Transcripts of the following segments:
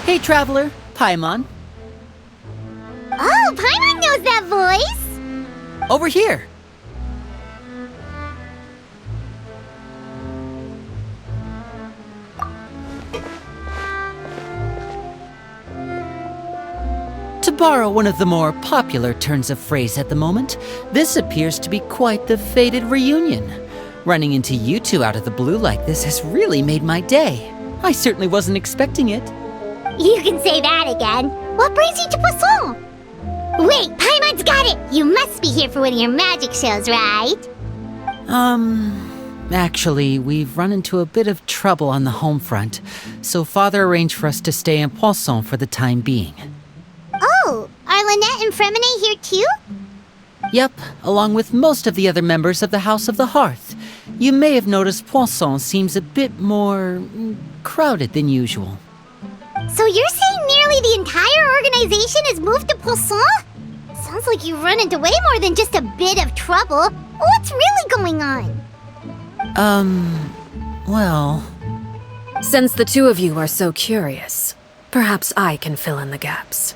Hey, traveler, Paimon. Oh, Paimon knows that voice! Over here. To borrow one of the more popular turns of phrase at the moment, this appears to be quite the fated reunion. Running into you two out of the blue like this has really made my day. I certainly wasn't expecting it. You can say that again. What brings you to Poisson? Wait, Paimon's got it! You must be here for one of your magic shows, right? Actually, we've run into a bit of trouble on the home front, so Father arranged for us to stay in Poisson for the time being. Oh, are Lynette and Fremine here too? Yep, along with most of the other members of the House of the Hearth. You may have noticed Poisson seems a bit more crowded than usual. So you're saying nearly the entire organization has moved to Poisson? Sounds like you've run into way more than just a bit of trouble. What's really going on? Well... Since the two of you are so curious, perhaps I can fill in the gaps.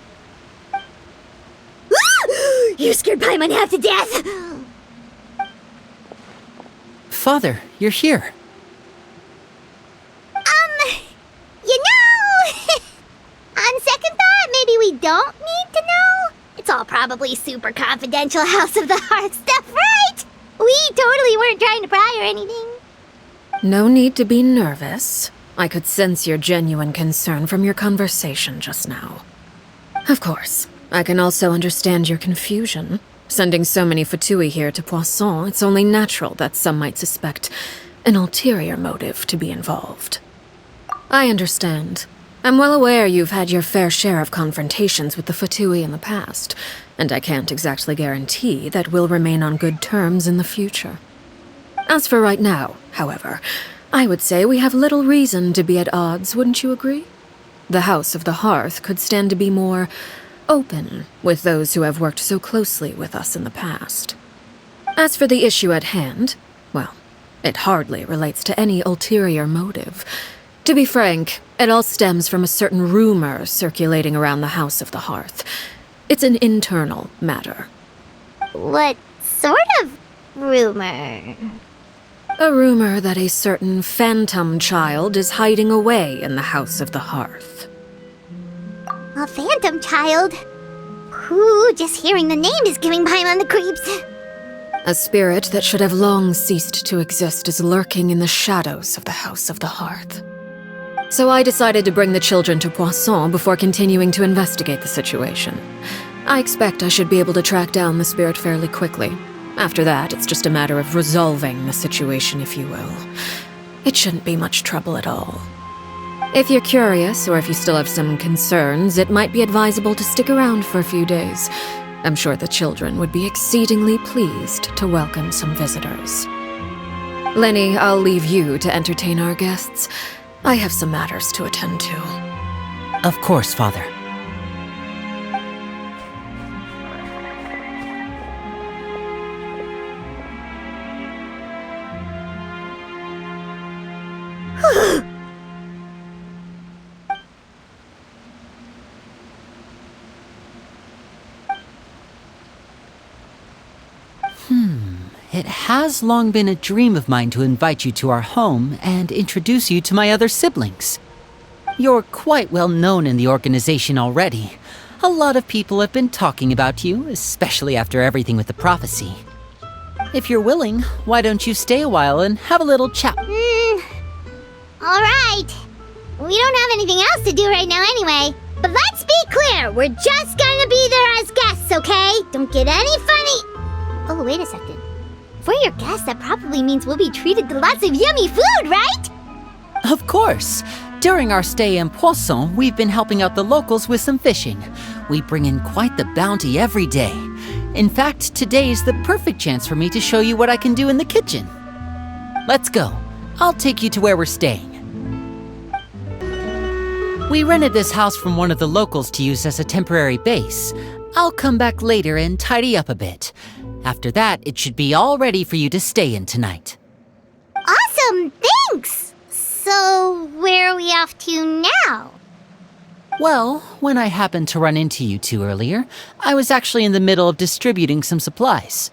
You scared Paimon half to death! Father, you're here. You know... On second thought, maybe we don't need to know? It's all probably super confidential House of the Hearth stuff, right? We totally weren't trying to pry or anything. No need to be nervous. I could sense your genuine concern from your conversation just now. Of course, I can also understand your confusion. Sending so many Fatui here to Poisson, it's only natural that some might suspect an ulterior motive to be involved. I understand. I'm well aware you've had your fair share of confrontations with the Fatui in the past, and I can't exactly guarantee that we'll remain on good terms in the future. As for right now, however, I would say we have little reason to be at odds, wouldn't you agree? The House of the Hearth could stand to be more open with those who have worked so closely with us in the past. As for the issue at hand, well, it hardly relates to any ulterior motive. To be frank, it all stems from a certain rumor circulating around the House of the Hearth. It's an internal matter. What sort of rumor? A rumor that a certain phantom child is hiding away in the House of the Hearth. A phantom child? Ooh, just hearing the name is giving Paimon the creeps. A spirit that should have long ceased to exist is lurking in the shadows of the House of the Hearth. So I decided to bring the children to Poisson before continuing to investigate the situation. I expect I should be able to track down the spirit fairly quickly. After that, it's just a matter of resolving the situation, if you will. It shouldn't be much trouble at all. If you're curious, or if you still have some concerns, it might be advisable to stick around for a few days. I'm sure the children would be exceedingly pleased to welcome some visitors. Lenny, I'll leave you to entertain our guests. I have some matters to attend to. Of course, Father. It has long been a dream of mine to invite you to our home and introduce you to my other siblings. You're quite well known in the organization already. A lot of people have been talking about you, especially after everything with the prophecy. If you're willing, why don't you stay a while and have a little chat? Alright. We don't have anything else to do right now anyway. But let's be clear, we're just gonna be there as guests, okay? Don't get any funny... Oh, wait a second. If we're your guests, that probably means we'll be treated to lots of yummy food, right? Of course. During our stay in Poisson, we've been helping out the locals with some fishing. We bring in quite the bounty every day. In fact, today's the perfect chance for me to show you what I can do in the kitchen. Let's go. I'll take you to where we're staying. We rented this house from one of the locals to use as a temporary base. I'll come back later and tidy up a bit. After that, it should be all ready for you to stay in tonight. Awesome, thanks! So, where are we off to now? Well, when I happened to run into you two earlier, I was actually in the middle of distributing some supplies.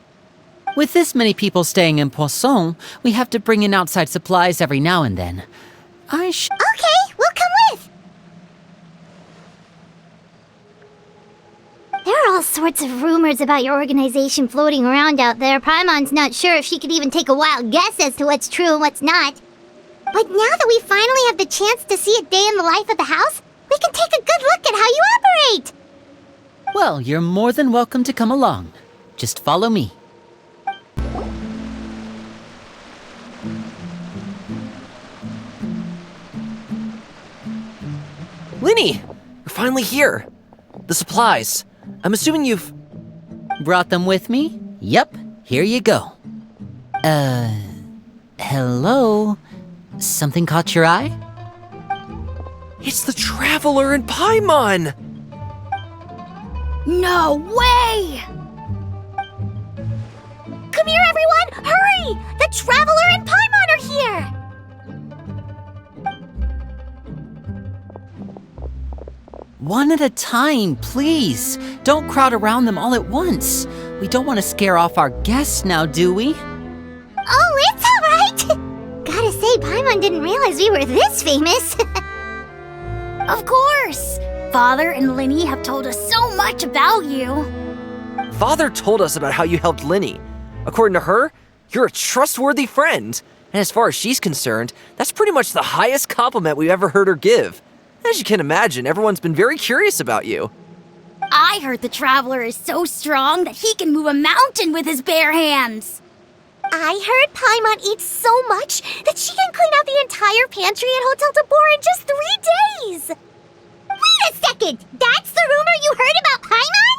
With this many people staying in Poisson, we have to bring in outside supplies every now and then. Okay, we'll come with! There are all sorts of rumors about your organization floating around out there. Paimon's not sure if she could even take a wild guess as to what's true and what's not. But now that we finally have the chance to see a day in the life of the house, we can take a good look at how you operate! Well, you're more than welcome to come along. Just follow me. Linny! You're finally here! The supplies. I'm assuming you've... Brought them with me? Yep, here you go. Hello? Something caught your eye? It's the Traveler and Paimon! No way! Come here, everyone! Hurry! The Traveler and Paimon are here! One at a time, please. Don't crowd around them all at once. We don't want to scare off our guests now, do we? Oh, it's all right! Gotta say, Paimon didn't realize we were this famous. Of course! Father and Linny have told us so much about you. Father told us about how you helped Linny. According to her, you're a trustworthy friend. And as far as she's concerned, that's pretty much the highest compliment we've ever heard her give. As you can imagine, everyone's been very curious about you. I heard the Traveler is so strong that he can move a mountain with his bare hands. I heard Paimon eats so much that she can clean out the entire pantry at Hotel de Boer in just 3 days! Wait a second! That's the rumor you heard about Paimon?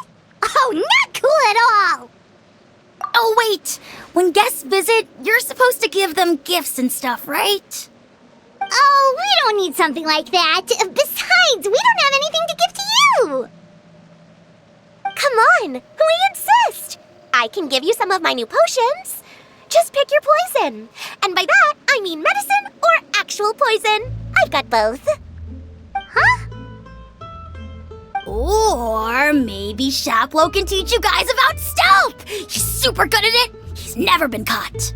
Oh, not cool at all! Oh, wait! When guests visit, you're supposed to give them gifts and stuff, right? Oh, we don't need something like that. Besides, we don't have anything to give to you! Come on, we insist! I can give you some of my new potions. Just pick your poison. And by that, I mean medicine or actual poison. I've got both. Huh? Or maybe Shaplo can teach you guys about stealth! He's super good at it! He's never been caught!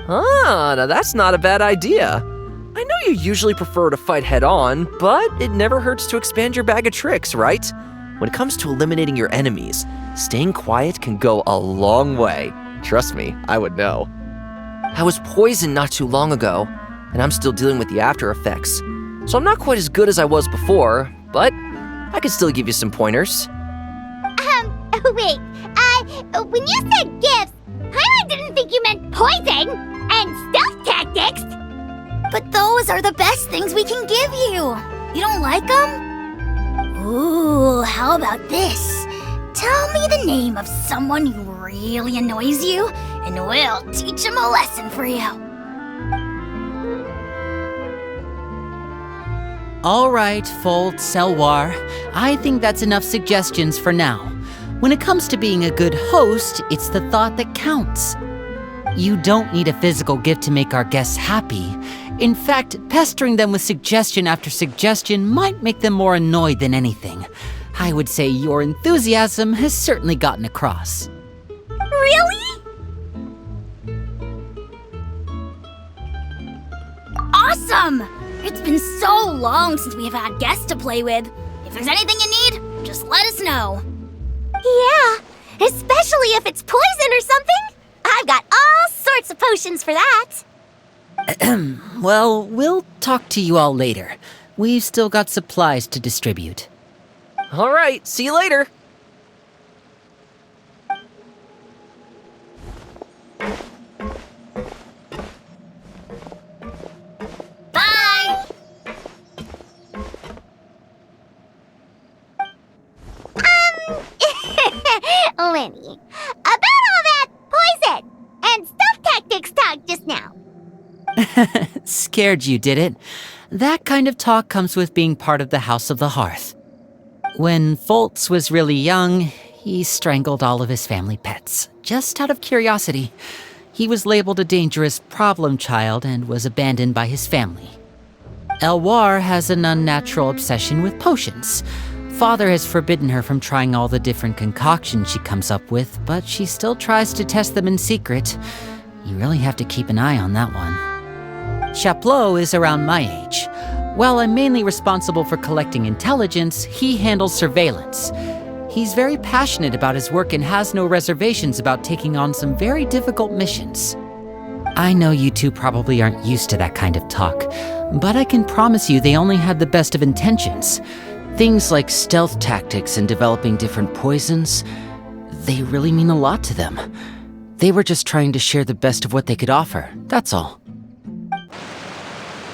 Ah, now that's not a bad idea. I know you usually prefer to fight head-on, but it never hurts to expand your bag of tricks, right? When it comes to eliminating your enemies, staying quiet can go a long way. Trust me, I would know. I was poisoned not too long ago, and I'm still dealing with the after effects. So I'm not quite as good as I was before, but I can still give you some pointers. Wait, when you said gifts, Paimon didn't think you meant poison and stealth tactics. But those are the best things we can give you. You don't like them? Ooh, how about this? Tell me the name of someone who really annoys you, and we'll teach him a lesson for you. All right, Fold, Selwar. I think that's enough suggestions for now. When it comes to being a good host, it's the thought that counts. You don't need a physical gift to make our guests happy. In fact, pestering them with suggestion after suggestion might make them more annoyed than anything. I would say your enthusiasm has certainly gotten across. Really? Awesome! It's been so long since we have had guests to play with. If there's anything you need, just let us know. Yeah, especially if it's poison or something. I've got all sorts of potions for that. Well, we'll talk to you all later. We've still got supplies to distribute. All right, see you later. Bye! Lenny, about all that poison and stealth tactics talk just now. Scared you, did it? That kind of talk comes with being part of the House of the Hearth. When Foltz was really young, He strangled all of his family pets, just out of curiosity. He was labeled a dangerous problem child and was abandoned by his family. Elwar has an unnatural obsession with potions. Father has forbidden her from trying all the different concoctions she comes up with, but she still tries to test them in secret. You really have to keep an eye on that one. Chaplot is around my age. While I'm mainly responsible for collecting intelligence, he handles surveillance. He's very passionate about his work and has no reservations about taking on some very difficult missions. I know you two probably aren't used to that kind of talk, but I can promise you they only had the best of intentions. Things like stealth tactics and developing different poisons, they really mean a lot to them. They were just trying to share the best of what they could offer, that's all.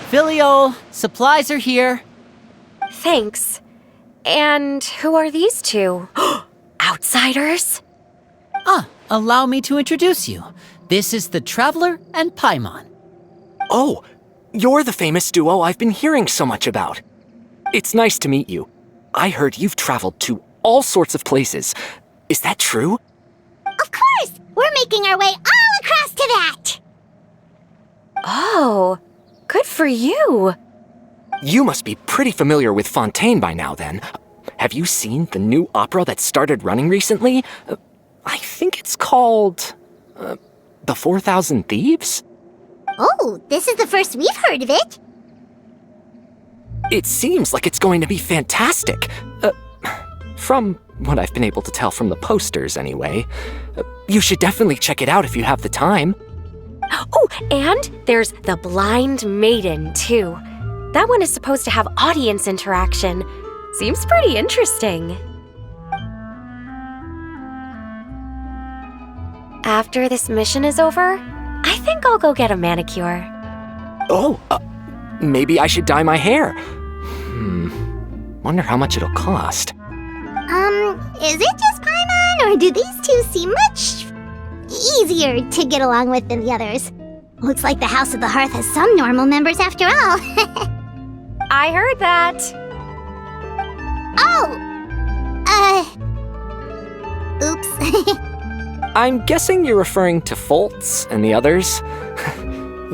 Filiol, supplies are here. Thanks. And who are these two? Outsiders? Allow me to introduce you. This is the Traveler and Paimon. Oh, you're the famous duo I've been hearing so much about. It's nice to meet you. I heard you've traveled to all sorts of places. Is that true? Of course! We're making our way all across to that! Oh, good for you. You must be pretty familiar with Fontaine by now, then. Have you seen the new opera that started running recently? I think it's called... The 4,000 Thieves? Oh, this is the first we've heard of it. It seems like it's going to be fantastic. From what I've been able to tell from the posters, anyway. You should definitely check it out if you have the time. Oh, and there's The Blind Maiden, too. That one is supposed to have audience interaction. Seems pretty interesting. After this mission is over, I think I'll go get a manicure. Oh, maybe I should dye my hair. Wonder how much it'll cost. Is it just Paimon, or do these two seem much easier to get along with than the others? Looks like the House of the Hearth has some normal members after all. I heard that. Oops. I'm guessing you're referring to Foltz and the others?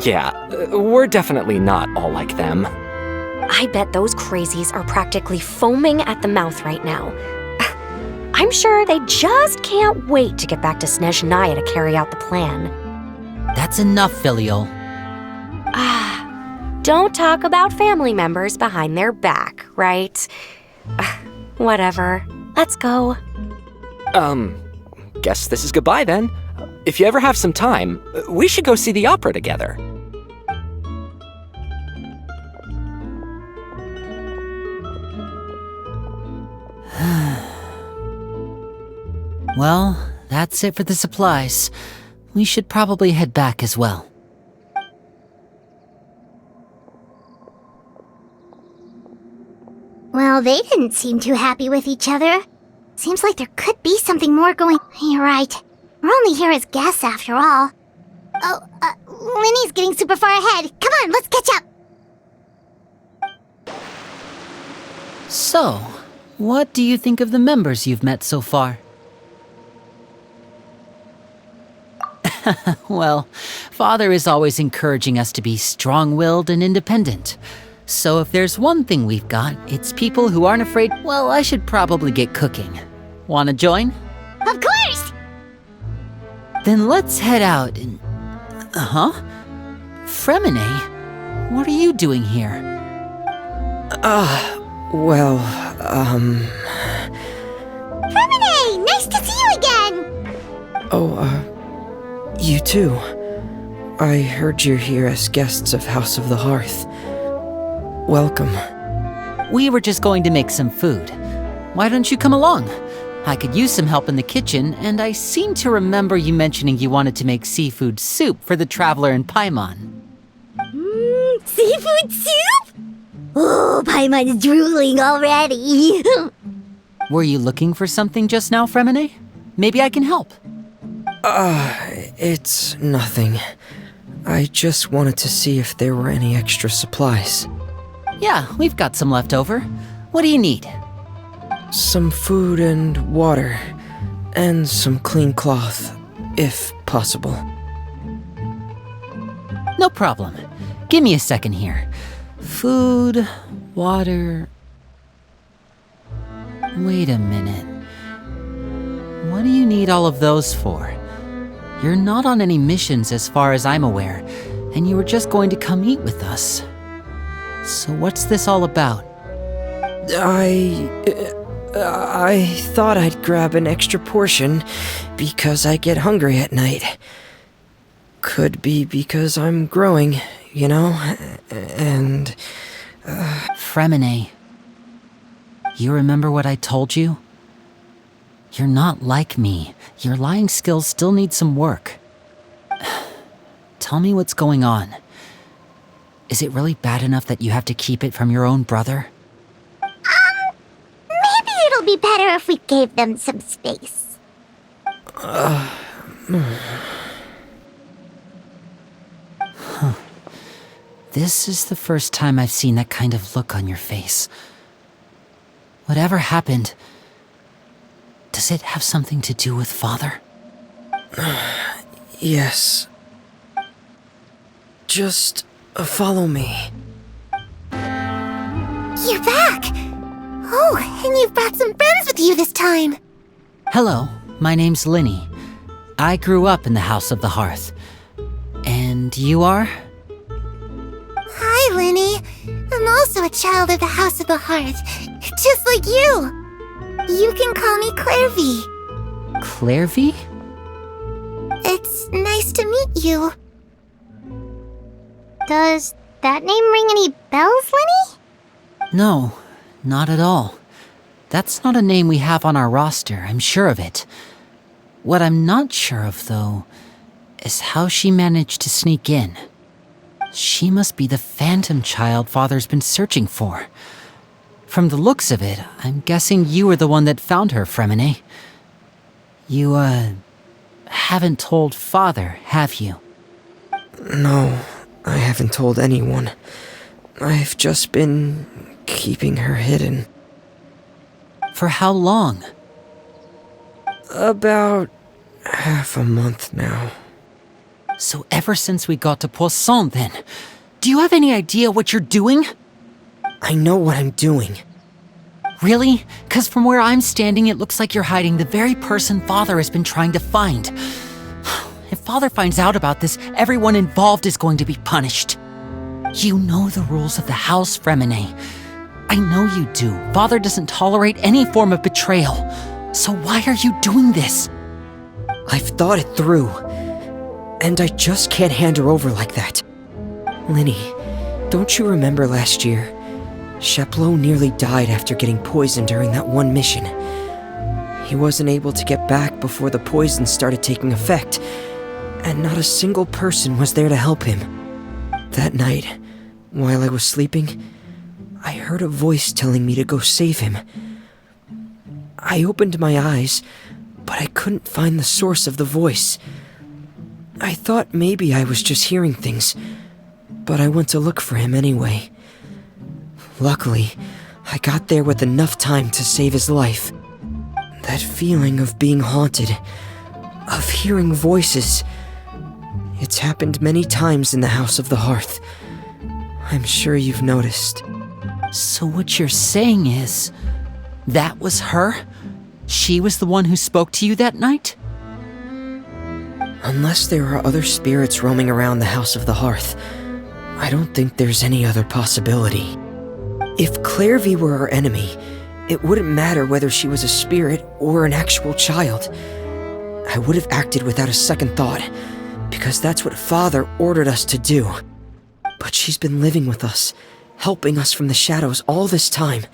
Yeah, we're definitely not all like them. I bet those crazies are practically foaming at the mouth right now. I'm sure they just can't wait to get back to Snezhnaya to carry out the plan. That's enough, Filiol. Don't talk about family members behind their back, right? Whatever. Let's go. Guess this is goodbye then. If you ever have some time, we should go see the opera together. Well, that's it for the supplies. We should probably head back as well. Well, they didn't seem too happy with each other. Seems like there could be something more going... You're right. We're only here as guests after all. Oh, Linny's getting super far ahead. Come on, let's catch up. So, what do you think of the members you've met so far? Well, Father is always encouraging us to be strong-willed and independent. So if there's one thing we've got, it's people who aren't afraid... Well, I should probably get cooking. Wanna join? Of course! Then let's head out and... Fremine? What are you doing here? Fremine! Nice to see you again! You too. I heard you're here as guests of House of the Hearth. Welcome. We were just going to make some food. Why don't you come along? I could use some help in the kitchen, and I seem to remember you mentioning you wanted to make seafood soup for the Traveler and Paimon. Seafood soup? Oh, Paimon's drooling already. Were you looking for something just now, Fremine? Maybe I can help. It's nothing. I just wanted to see if there were any extra supplies. Yeah, we've got some left over. What do you need? Some food and water. And some clean cloth, if possible. No problem. Give me a second here. Food, water... Wait a minute. What do you need all of those for? You're not on any missions as far as I'm aware, and you were just going to come eat with us. So what's this all about? I thought I'd grab an extra portion because I get hungry at night. Could be because I'm growing, you know, and... Fremine, you remember what I told you? You're not like me. Your lying skills still need some work. Tell me what's going on. Is it really bad enough that you have to keep it from your own brother? Maybe it'll be better if we gave them some space. This is the first time I've seen that kind of look on your face. Whatever happened, does it have something to do with Father? Yes. Just follow me. You're back! Oh, and you've brought some friends with you this time! Hello, my name's Linny. I grew up in the House of the Hearth. And you are? Hi, Linny. I'm also a child of the House of the Hearth, just like you. You can call me Clairvy. Clairvy? It's nice to meet you. Does that name ring any bells, Linny? No, not at all. That's not a name we have on our roster, I'm sure of it. What I'm not sure of, though, is how she managed to sneak in. She must be the phantom child Father's been searching for. From the looks of it, I'm guessing you were the one that found her, Fremine. You, haven't told Father, have you? No, I haven't told anyone. I've just been keeping her hidden. For how long? About half a month now. So ever since we got to Poisson, then. Do you have any idea what you're doing? I know what I'm doing. Really? 'Cause from where I'm standing, it looks like you're hiding the very person Father has been trying to find. If Father finds out about this, everyone involved is going to be punished. You know the rules of the house, Fremine. I know you do. Father doesn't tolerate any form of betrayal. So why are you doing this? I've thought it through. And I just can't hand her over like that. Linny, don't you remember last year? Sheplo nearly died after getting poisoned during that one mission. He wasn't able to get back before the poison started taking effect, and not a single person was there to help him. That night, while I was sleeping, I heard a voice telling me to go save him. I opened my eyes, but I couldn't find the source of the voice. I thought maybe I was just hearing things, but I went to look for him anyway. Luckily, I got there with enough time to save his life. That feeling of being haunted, of hearing voices, it's happened many times in the House of the Hearth. I'm sure you've noticed. So what you're saying is, that was her? She was the one who spoke to you that night? Unless there are other spirits roaming around the House of the Hearth, I don't think there's any other possibility. If Clairvy were our enemy, it wouldn't matter whether she was a spirit or an actual child. I would have acted without a second thought, because that's what Father ordered us to do. But she's been living with us, helping us from the shadows all this time.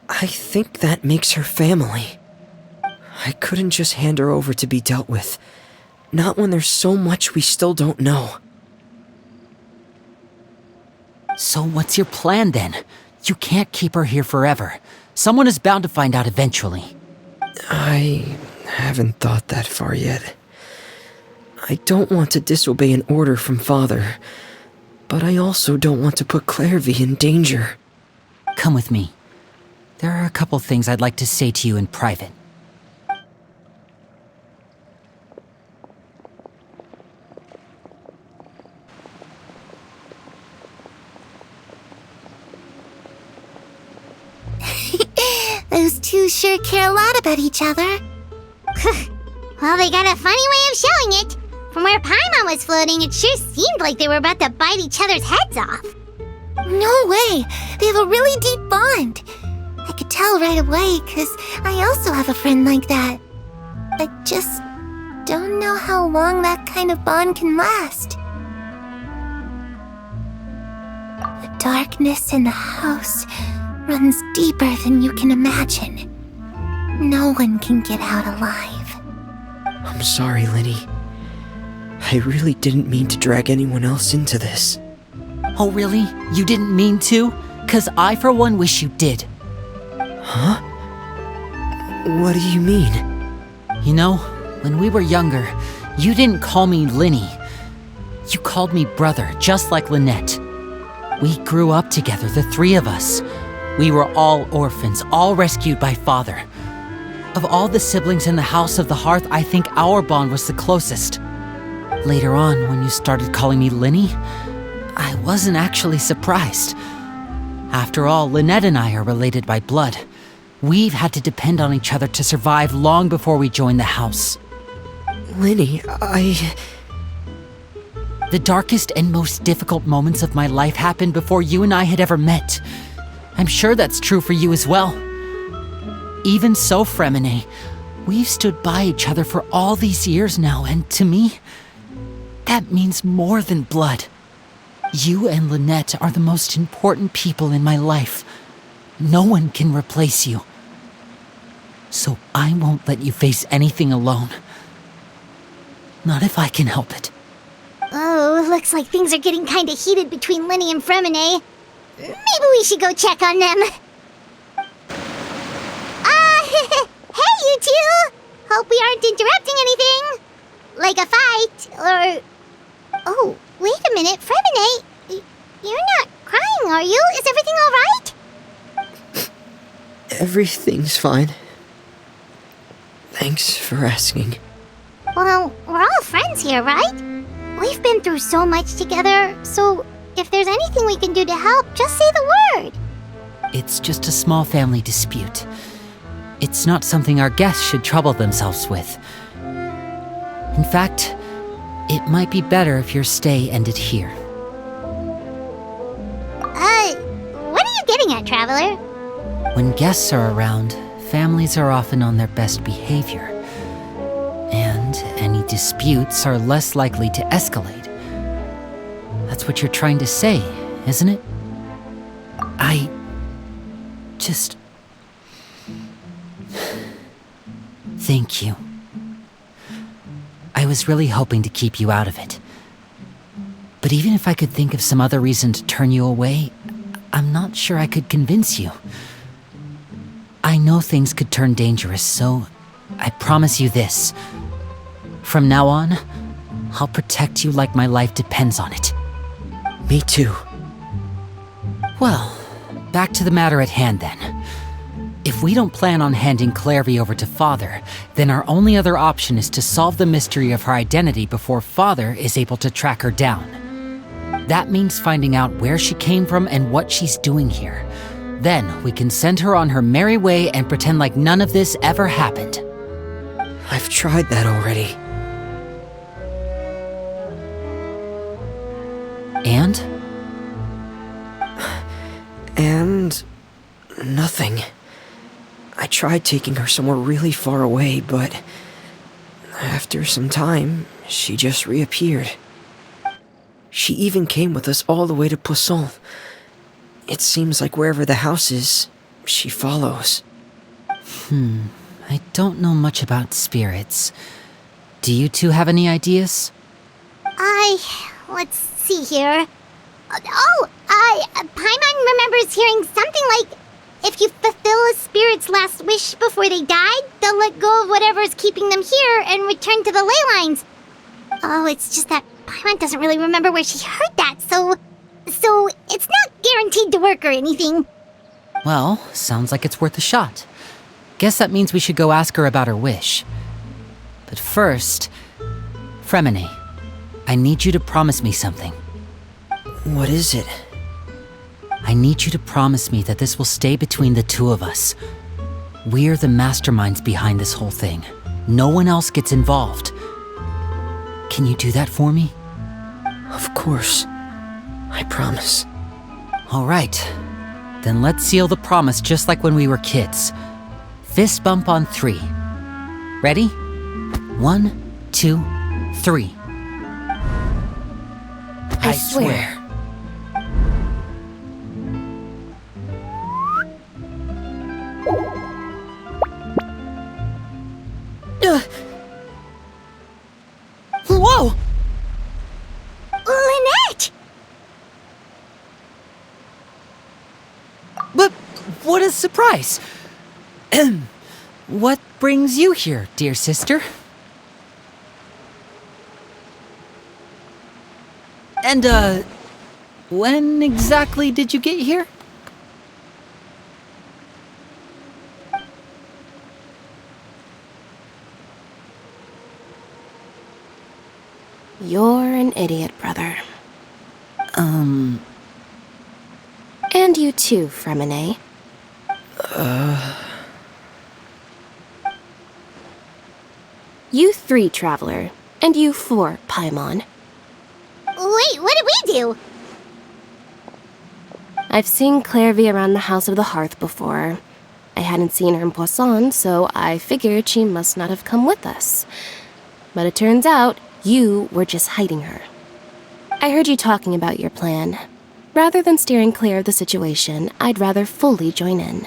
I think that makes her family. I couldn't just hand her over to be dealt with. Not when there's so much we still don't know. So what's your plan then? You can't keep her here forever. Someone is bound to find out eventually. I haven't thought that far yet. I don't want to disobey an order from Father, but I also don't want to put Clairvy in danger. Come with me. There are a couple things I'd like to say to you in private. Those two sure care a lot about each other. Well, they got a funny way of showing it. From where Paimon was floating, it sure seemed like they were about to bite each other's heads off. No way! They have a really deep bond. I could tell right away, because I also have a friend like that. I just don't know how long that kind of bond can last. The darkness in the house runs deeper than you can imagine. No one can get out alive. I'm sorry, Lenny. I really didn't mean to drag anyone else into this. Oh, really? You didn't mean to? 'Cause I, for one, wish you did. Huh? What do you mean? You know, when we were younger, you didn't call me Linny. You called me brother, just like Lynette. We grew up together, the three of us. We were all orphans, all rescued by father. Of all the siblings in the House of the Hearth, I think our bond was the closest. Later on, when you started calling me Linny, I wasn't actually surprised. After all, Lynette and I are related by blood. We've had to depend on each other to survive long before we joined the house. Lenny, The darkest and most difficult moments of my life happened before you and I had ever met. I'm sure that's true for you as well. Even so, Fremine, we've stood by each other for all these years now, and to me, that means more than blood. You and Lynette are the most important people in my life. No one can replace you. So I won't let you face anything alone. Not if I can help it. Oh, looks like things are getting kinda heated between Linny and Fremine. Maybe we should go check on them. Hey, you two! Hope we aren't interrupting anything. Like a fight, or... Oh, wait a minute, Fremine. You're not crying, are you? Is everything alright? everything's fine. Thanks for asking. Well, we're all friends here, right? We've been through so much together, so if there's anything we can do to help, just say the word. It's just a small family dispute. It's not something our guests should trouble themselves with. In fact, it might be better if your stay ended here. What are you getting at, Traveler? When guests are around, families are often on their best behavior. And any disputes are less likely to escalate. That's what you're trying to say, isn't it? I just... Thank you. I was really hoping to keep you out of it. But even if I could think of some other reason to turn you away, I'm not sure I could convince you. I know things could turn dangerous, so I promise you this. From now on, I'll protect you like my life depends on it. Me too. Well, back to the matter at hand then. If we don't plan on handing Clairvy over to Father, then our only other option is to solve the mystery of her identity before Father is able to track her down. That means finding out where she came from and what she's doing here. Then we can send her on her merry way and pretend like none of this ever happened. I've tried that already. And? And... nothing. I tried taking her somewhere really far away, but... after some time, she just reappeared. She even came with us all the way to Poisson. It seems like wherever the house is, she follows. I don't know much about spirits. Do you two have any ideas? Let's see here. Paimon remembers hearing something like, if you fulfill a spirit's last wish before they died, they'll let go of whatever's keeping them here and return to the ley lines. Oh, it's just that Paimon doesn't really remember where she heard that, so it's not guaranteed to work or anything. Well, sounds like it's worth a shot. Guess that means we should go ask her about her wish. But first, Fremine, I need you to promise me something. What is it? I need you to promise me that this will stay between the two of us. We're the masterminds behind this whole thing. No one else gets involved. Can you do that for me? Of course. I promise. All right. Then let's seal the promise just like when we were kids. Fist bump on 3. Ready? 1, 2, 3. I swear. Whoa! Lynette! But what a surprise! What brings you here, dear sister? And, when exactly did you get here? You're an idiot, brother. And you too, Fremine. You 3, Traveler. And you 4, Paimon. Wait, what did we do? I've seen Clairvy around the House of the Hearth before. I hadn't seen her in Poisson, so I figured she must not have come with us. But it turns out you were just hiding her. I heard you talking about your plan. Rather than steering clear of the situation, I'd rather fully join in.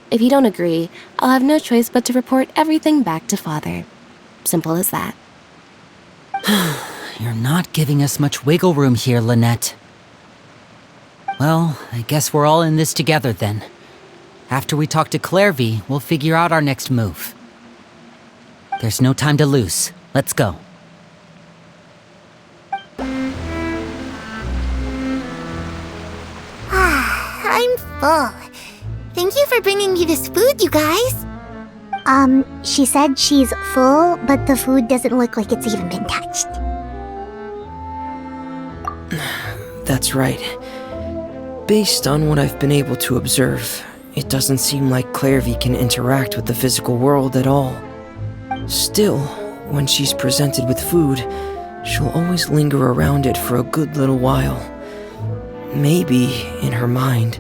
If you don't agree, I'll have no choice but to report everything back to Father. Simple as that. You're not giving us much wiggle room here, Lynette. Well, I guess we're all in this together then. After we talk to Clairvy, we'll figure out our next move. There's no time to lose. Let's go. I'm full. Thank you for bringing me this food, you guys. She said she's full, but the food doesn't look like it's even been touched. That's right. Based on what I've been able to observe, it doesn't seem like Clairvy can interact with the physical world at all. Still, when she's presented with food, she'll always linger around it for a good little while. Maybe, in her mind,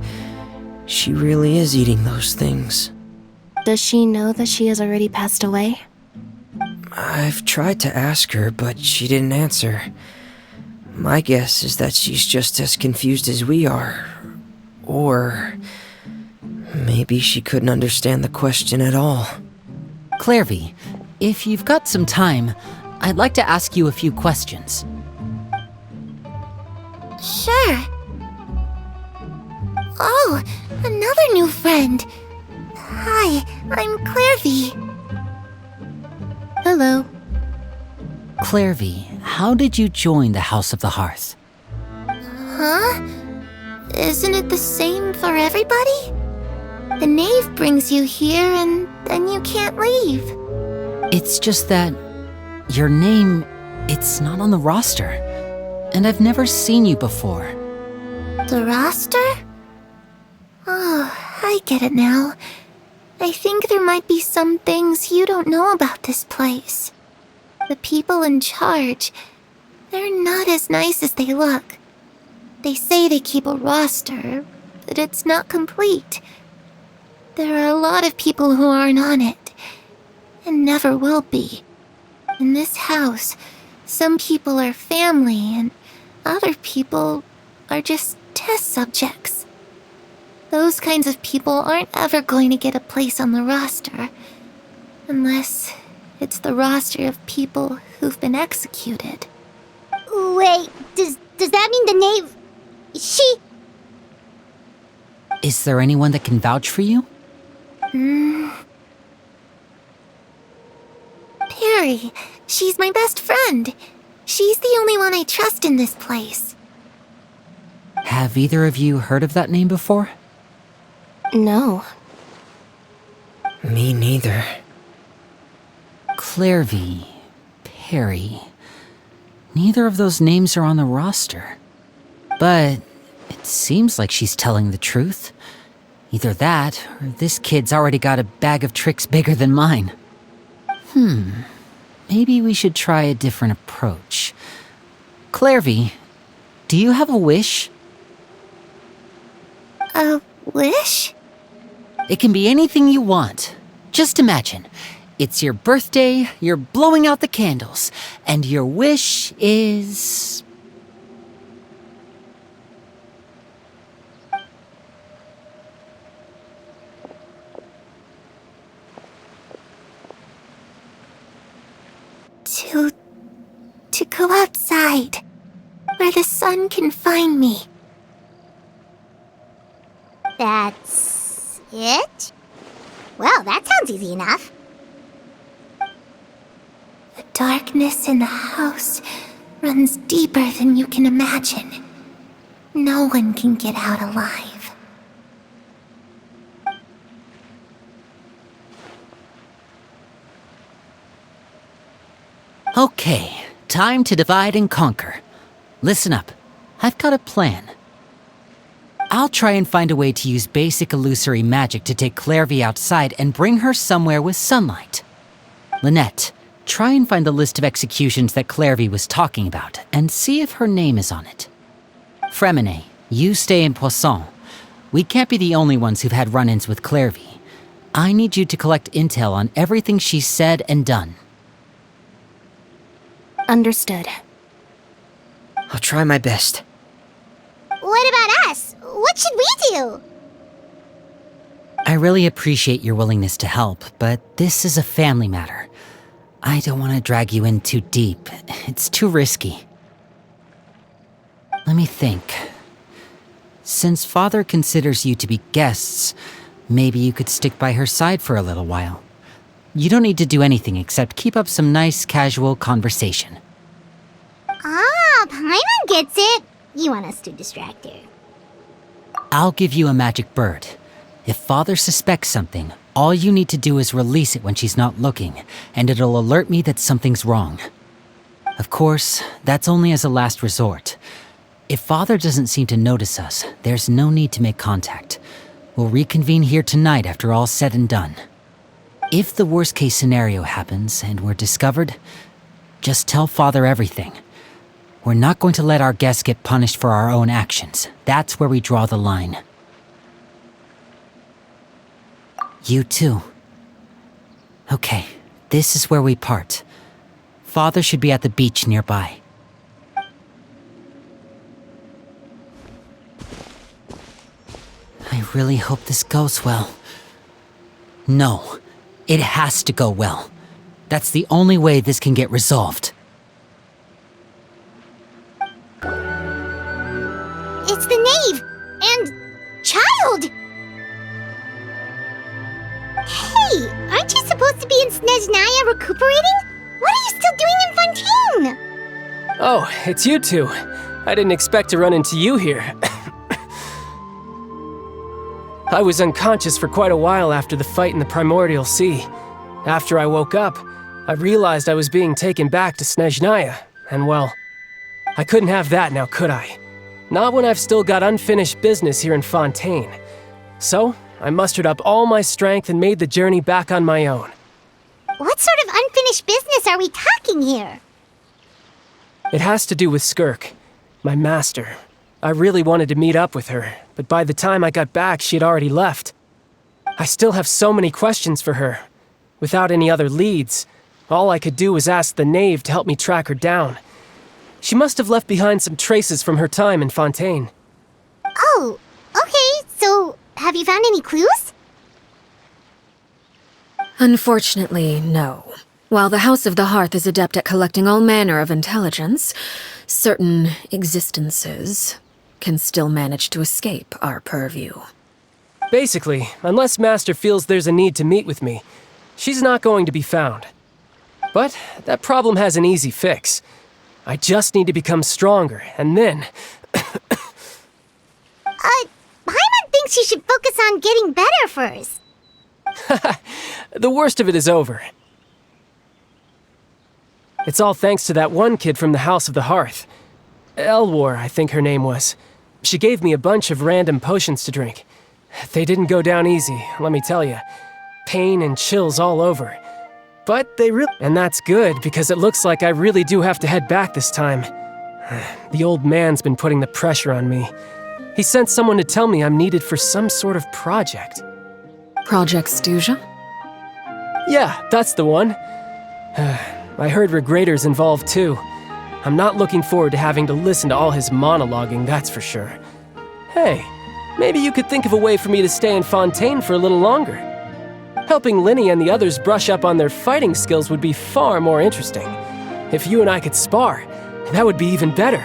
she really is eating those things. Does she know that she has already passed away? I've tried to ask her, but she didn't answer. My guess is that she's just as confused as we are. Or maybe she couldn't understand the question at all. Clairvy, if you've got some time, I'd like to ask you a few questions. Sure. Oh, another new friend. Hi, I'm Clairvy. Hello. Clairvy, how did you join the House of the Hearth? Huh? Isn't it the same for everybody? The knave brings you here and then you can't leave. It's just that your name, it's not on the roster. And I've never seen you before. The roster? Oh, I get it now. I think there might be some things you don't know about this place. The people in charge, they're not as nice as they look. They say they keep a roster, but it's not complete. There are a lot of people who aren't on it, and never will be. In this house, some people are family, and other people are just test subjects. Those kinds of people aren't ever going to get a place on the roster, unless it's the roster of people who've been executed. Wait, does that mean the knave... She... Is there anyone that can vouch for you? Perry, she's my best friend. She's the only one I trust in this place. Have either of you heard of that name before? No. Me neither. Clairvy, Perry. Neither of those names are on the roster. But It seems like she's telling the truth. Either that, or this kid's already got a bag of tricks bigger than mine. Maybe we should try a different approach. Clairvy, do you have a wish? A wish? It can be anything you want. Just imagine. It's your birthday, you're blowing out the candles, and your wish is... To go outside, where the sun can find me. That's it? Well, that sounds easy enough. The darkness in the house runs deeper than you can imagine. No one can get out alive. Okay, time to divide and conquer. Listen up, I've got a plan. I'll try and find a way to use basic illusory magic to take Clairvy outside and bring her somewhere with sunlight. Lynette, try and find the list of executions that Clairvy was talking about and see if her name is on it. Fremine, you stay in Poisson. We can't be the only ones who've had run-ins with Clairvy. I need you to collect intel on everything she's said and done. Understood. I'll try my best. What about us? What should we do? I really appreciate your willingness to help, but this is a family matter. I don't want to drag you in too deep. It's too risky. Let me think. Since Father considers you to be guests, maybe you could stick by her side for a little while. You don't need to do anything except keep up some nice, casual conversation. Ah, Paimon gets it. You want us to distract her. I'll give you a magic bird. If Father suspects something, all you need to do is release it when she's not looking, and it'll alert me that something's wrong. Of course, that's only as a last resort. If Father doesn't seem to notice us, there's no need to make contact. We'll reconvene here tonight after all's said and done. If the worst-case scenario happens and we're discovered, just tell Father everything. We're not going to let our guests get punished for our own actions. That's where we draw the line. You too. Okay, this is where we part. Father should be at the beach nearby. I really hope this goes well. No, it has to go well. That's the only way this can get resolved. It's the knave! And... child! Hey, aren't you supposed to be in Snezhnaya recuperating? What are you still doing in Fontaine? Oh, it's you two. I didn't expect to run into you here. I was unconscious for quite a while after the fight in the Primordial Sea. After I woke up, I realized I was being taken back to Snezhnaya, and well, I couldn't have that now, could I? Not when I've still got unfinished business here in Fontaine. So, I mustered up all my strength and made the journey back on my own. What sort of unfinished business are we talking here? It has to do with Skirk, my master. I really wanted to meet up with her, but by the time I got back, she had already left. I still have so many questions for her. Without any other leads, all I could do was ask the knave to help me track her down. She must have left behind some traces from her time in Fontaine. Oh, okay, so have you found any clues? Unfortunately, no. While the House of the Hearth is adept at collecting all manner of intelligence, certain existences can still manage to escape our purview. Basically, unless Master feels there's a need to meet with me, she's not going to be found. But that problem has an easy fix. I just need to become stronger, and then... Paimon thinks you should focus on getting better first. The worst of it is over. It's all thanks to that one kid from the House of the Hearth. Elwar, I think her name was. She gave me a bunch of random potions to drink. They didn't go down easy, let me tell you. Pain and chills all over. But they really... And that's good, because it looks like I really do have to head back this time. The old man's been putting the pressure on me. He sent someone to tell me I'm needed for some sort of project. Project Stuja? Yeah, that's the one. I heard Regrator's involved too. I'm not looking forward to having to listen to all his monologuing, that's for sure. Hey, maybe you could think of a way for me to stay in Fontaine for a little longer. Helping Linny and the others brush up on their fighting skills would be far more interesting. If you and I could spar, that would be even better.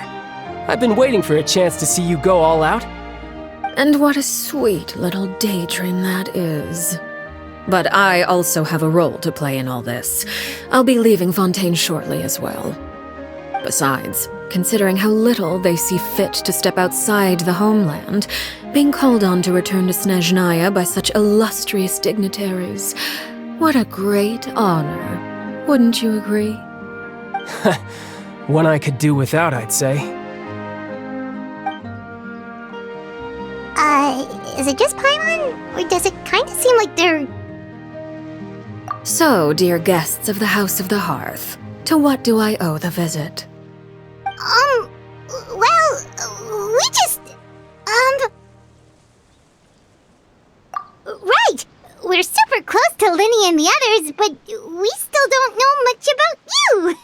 I've been waiting for a chance to see you go all out. And what a sweet little daydream that is. But I also have a role to play in all this. I'll be leaving Fontaine shortly as well. Besides, considering how little they see fit to step outside the homeland, being called on to return to Snezhnaya by such illustrious dignitaries, what a great honor. Wouldn't you agree? One I could do without, I'd say. Is it just Paimon? Or does it kind of seem like they're... So, dear guests of the House of the Hearth, to what do I owe the visit? Well, we just... Right! We're super close to Linny and the others, but we still don't know much about you!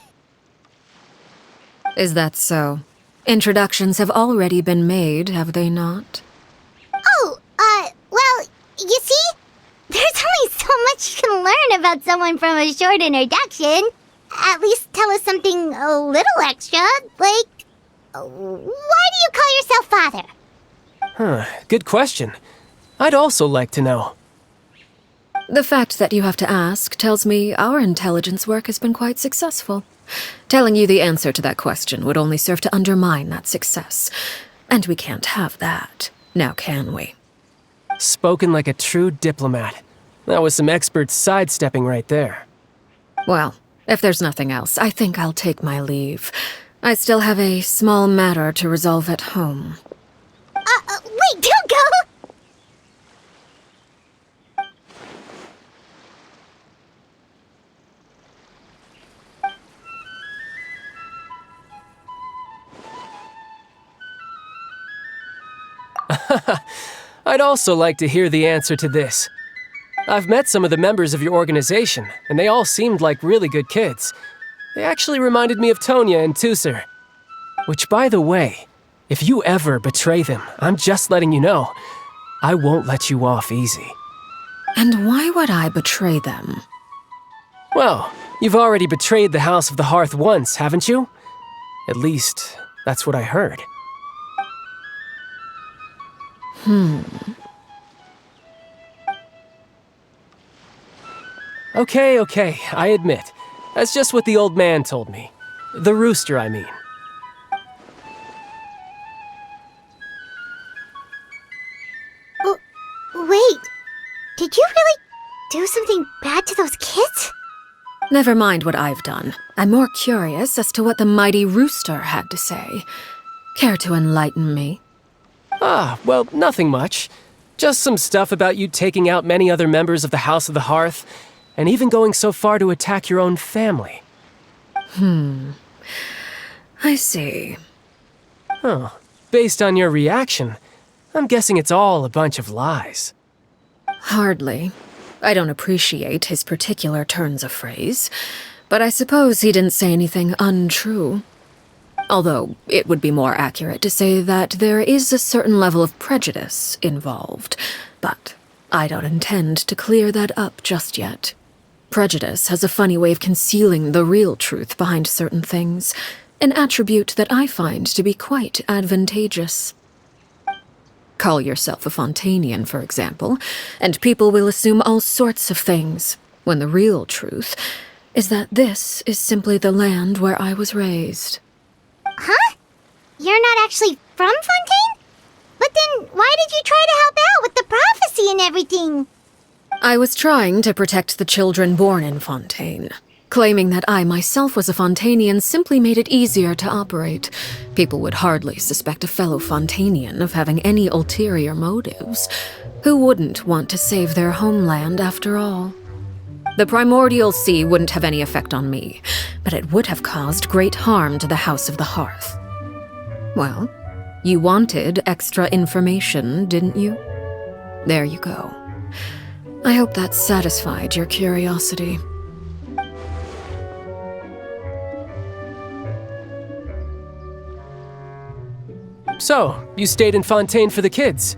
Is that so? Introductions have already been made, have they not? Oh, well, you see? There's only so much you can learn about someone from a short introduction. At least tell us something a little extra, like... Why do you call yourself father? Good question. I'd also like to know. The fact that you have to ask tells me our intelligence work has been quite successful. Telling you the answer to that question would only serve to undermine that success. And we can't have that, now can we? Spoken like a true diplomat. That was some expert sidestepping right there. Well, if there's nothing else, I think I'll take my leave. I still have a small matter to resolve at home. Wait, don't go! I'd also like to hear the answer to this. I've met some of the members of your organization, and they all seemed like really good kids. They actually reminded me of Tonya and Tusser. Which, by the way, if you ever betray them, I'm just letting you know, I won't let you off easy. And why would I betray them? Well, you've already betrayed the House of the Hearth once, haven't you? At least, that's what I heard. Okay, I admit. That's just what the old man told me. The rooster, I mean. Wait, did you really do something bad to those kids? Never mind what I've done. I'm more curious as to what the mighty rooster had to say. Care to enlighten me? Well, nothing much. Just some stuff about you taking out many other members of the House of the Hearth, and even going so far to attack your own family. I see. Oh, based on your reaction, I'm guessing it's all a bunch of lies. Hardly. I don't appreciate his particular turns of phrase, but I suppose he didn't say anything untrue. Although, it would be more accurate to say that there is a certain level of prejudice involved, but I don't intend to clear that up just yet. Prejudice has a funny way of concealing the real truth behind certain things, an attribute that I find to be quite advantageous. Call yourself a Fontainian, for example, and people will assume all sorts of things, when the real truth is that this is simply the land where I was raised. Huh? You're not actually from Fontaine? But then why did you try to help out with the prophecy and everything? I was trying to protect the children born in Fontaine. claiming that I myself was a Fontanian simply made it easier to operate. People would hardly suspect a fellow Fontanian of having any ulterior motives. Who wouldn't want to save their homeland after all? The primordial sea wouldn't have any effect on me, but it would have caused great harm to the House of the Hearth. Well, you wanted extra information, didn't you? There you go. I hope that satisfied your curiosity. So, you stayed in Fontaine for the kids.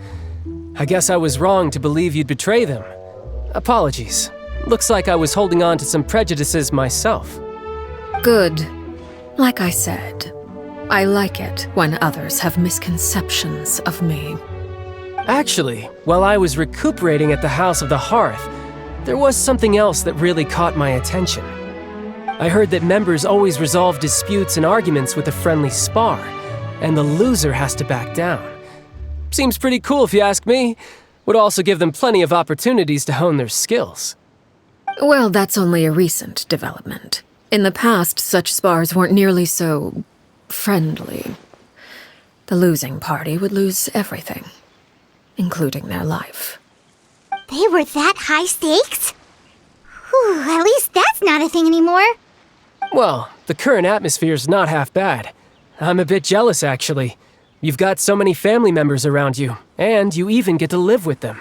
I guess I was wrong to believe you'd betray them. Apologies. Looks like I was holding on to some prejudices myself. Good. Like I said, I like it when others have misconceptions of me. Actually, while I was recuperating at the House of the Hearth, there was something else that really caught my attention. I heard that members always resolve disputes and arguments with a friendly spar, and the loser has to back down. Seems pretty cool if you ask me. Would also give them plenty of opportunities to hone their skills. Well, that's only a recent development. In the past, such spars weren't nearly so friendly. The losing party would lose everything, including their life. They were that high stakes? Whew, at least that's not a thing anymore. Well, the current atmosphere's not half bad. I'm a bit jealous, actually. You've got so many family members around you, and you even get to live with them.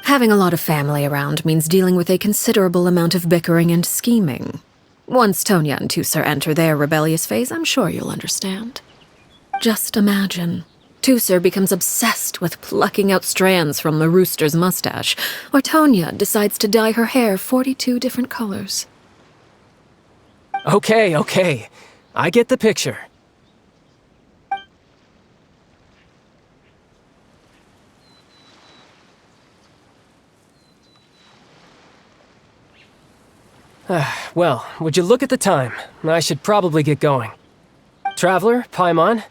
Having a lot of family around means dealing with a considerable amount of bickering and scheming. Once Tonya and Tusser enter their rebellious phase, I'm sure you'll understand. Just imagine. Tusser becomes obsessed with plucking out strands from the rooster's mustache, or Tonya decides to dye her hair 42 different colors. Okay. I get the picture. Well, would you look at the time? I should probably get going. Traveler, Paimon,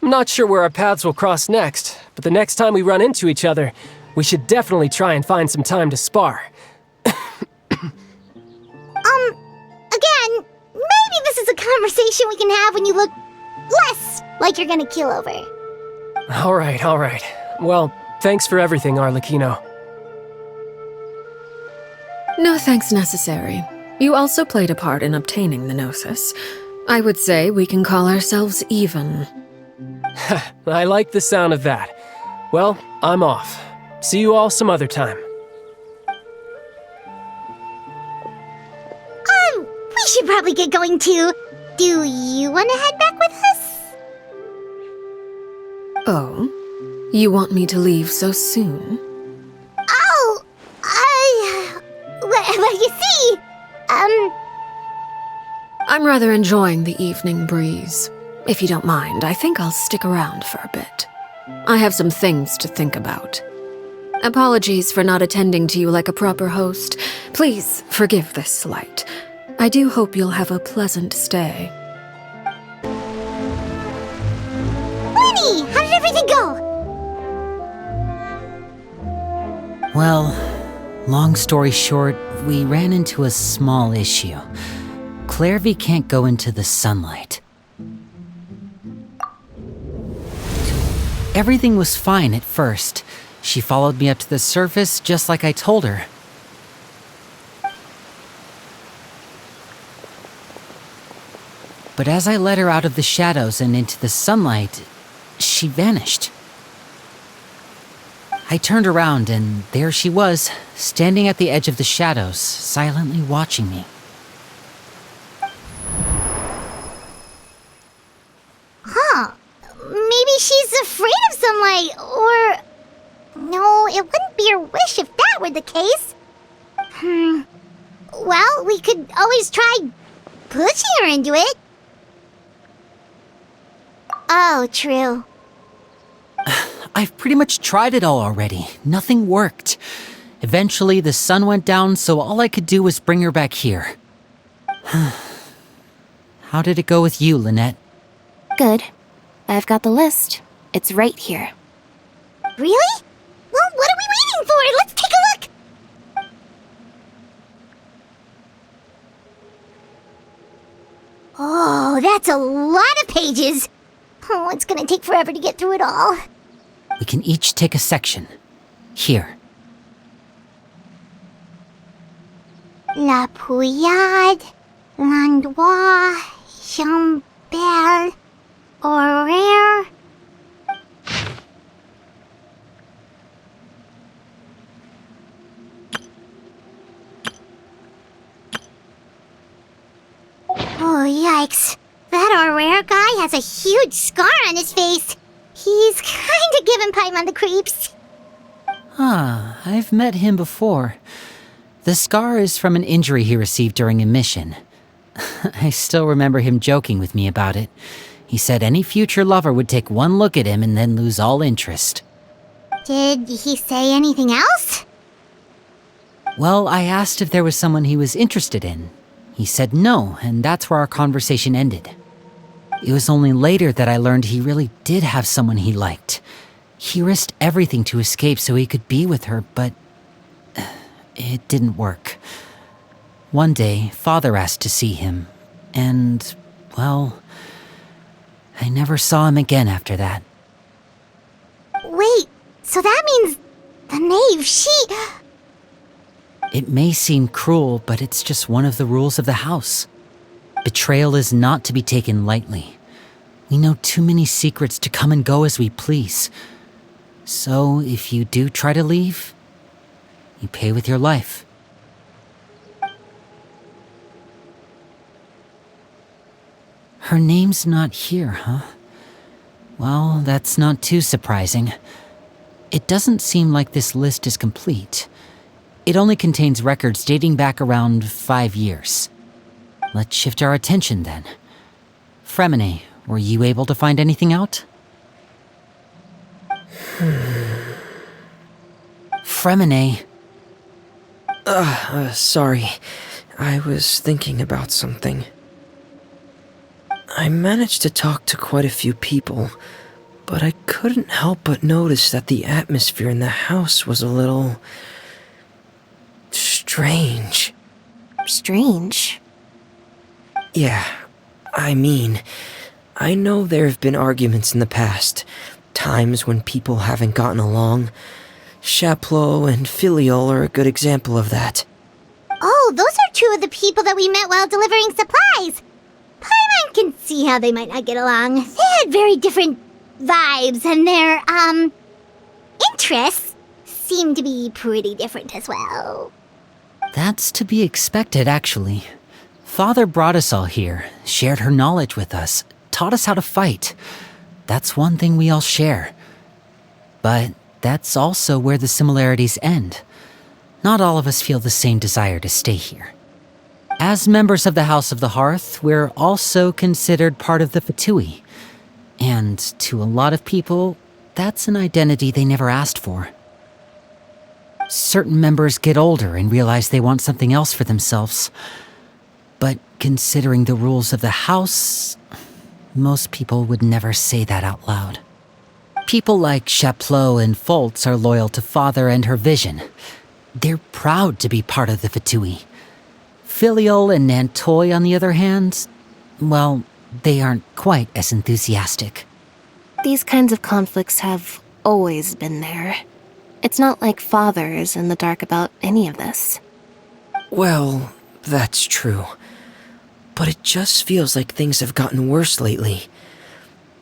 I'm not sure where our paths will cross next, but the next time we run into each other, we should definitely try and find some time to spar. Again, maybe this is a conversation we can have when you look less like you're gonna keel over. All right. Well, thanks for everything, ARLECCHINO. No thanks necessary. You also played a part in obtaining the Gnosis. I would say we can call ourselves even. I like the sound of that. Well, I'm off. See you all some other time. We should probably get going too. Do you want to head back with us? Oh? You want me to leave so soon? Oh, well, you see, I'm rather enjoying the evening breeze. If you don't mind, I think I'll stick around for a bit. I have some things to think about. Apologies for not attending to you like a proper host. Please forgive this slight. I do hope you'll have a pleasant stay. Lenny, how did everything go? Well, long story short, we ran into a small issue. Clairvy can't go into the sunlight. Everything was fine at first. She followed me up to the surface just like I told her. But as I led her out of the shadows and into the sunlight, she vanished. I turned around and there she was, standing at the edge of the shadows, silently watching me. Maybe she's afraid of sunlight, or... No, it wouldn't be her wish if that were the case. Well, we could always try pushing her into it. Oh, true. I've pretty much tried it all already. Nothing worked. Eventually, the sun went down, so all I could do was bring her back here. How did it go with you, Lynette? Good. I've got the list. It's right here. Really? Well, what are we waiting for? Let's take a look! that's a lot of pages. Oh, it's gonna take forever to get through it all. We can each take a section. Here. La Pouillade, l'endroit, Chambel, horaire. Oh, yikes. That horaire guy has a huge scar on his face. He's kinda giving Paimon the creeps. Ah, I've met him before. The scar is from an injury he received during a mission. I still remember him joking with me about it. He said any future lover would take one look at him and then lose all interest. Did he say anything else? Well, I asked if there was someone he was interested in. He said no, and that's where our conversation ended. It was only later that I learned he really did have someone he liked. He risked everything to escape so he could be with her, but it didn't work. One day, Father asked to see him, and, well, I never saw him again after that. Wait, so that means the knave, It may seem cruel, but it's just one of the rules of the house. Betrayal is not to be taken lightly. We know too many secrets to come and go as we please. So, if you do try to leave, you pay with your life. Her name's not here, huh? Well, that's not too surprising. It doesn't seem like this list is complete. It only contains records dating back around 5 years. Let's shift our attention then. Fremine, were you able to find anything out? Fremine. Sorry. I was thinking about something. I managed to talk to quite a few people, but I couldn't help but notice that the atmosphere in the house was a little strange. Strange? Yeah, I mean, I know there have been arguments in the past, times when people haven't gotten along. Chaplot and Filial are a good example of that. Oh, those are two of the people that we met while delivering supplies. Paimon can see how they might not get along. They had very different vibes, and their, interests seem to be pretty different as well. That's to be expected, actually. Father brought us all here, shared her knowledge with us, taught us how to fight. That's one thing we all share. But that's also where the similarities end. Not all of us feel the same desire to stay here. As members of the House of the Hearth, we're also considered part of the Fatui. And to a lot of people, that's an identity they never asked for. Certain members get older and realize they want something else for themselves. But considering the rules of the house, most people would never say that out loud. People like Chaplot and Foltz are loyal to Father and her vision. They're proud to be part of the Fatui. Filial and Nantoy, on the other hand, well, they aren't quite as enthusiastic. These kinds of conflicts have always been there. It's not like Father is in the dark about any of this. Well, that's true. But it just feels like things have gotten worse lately.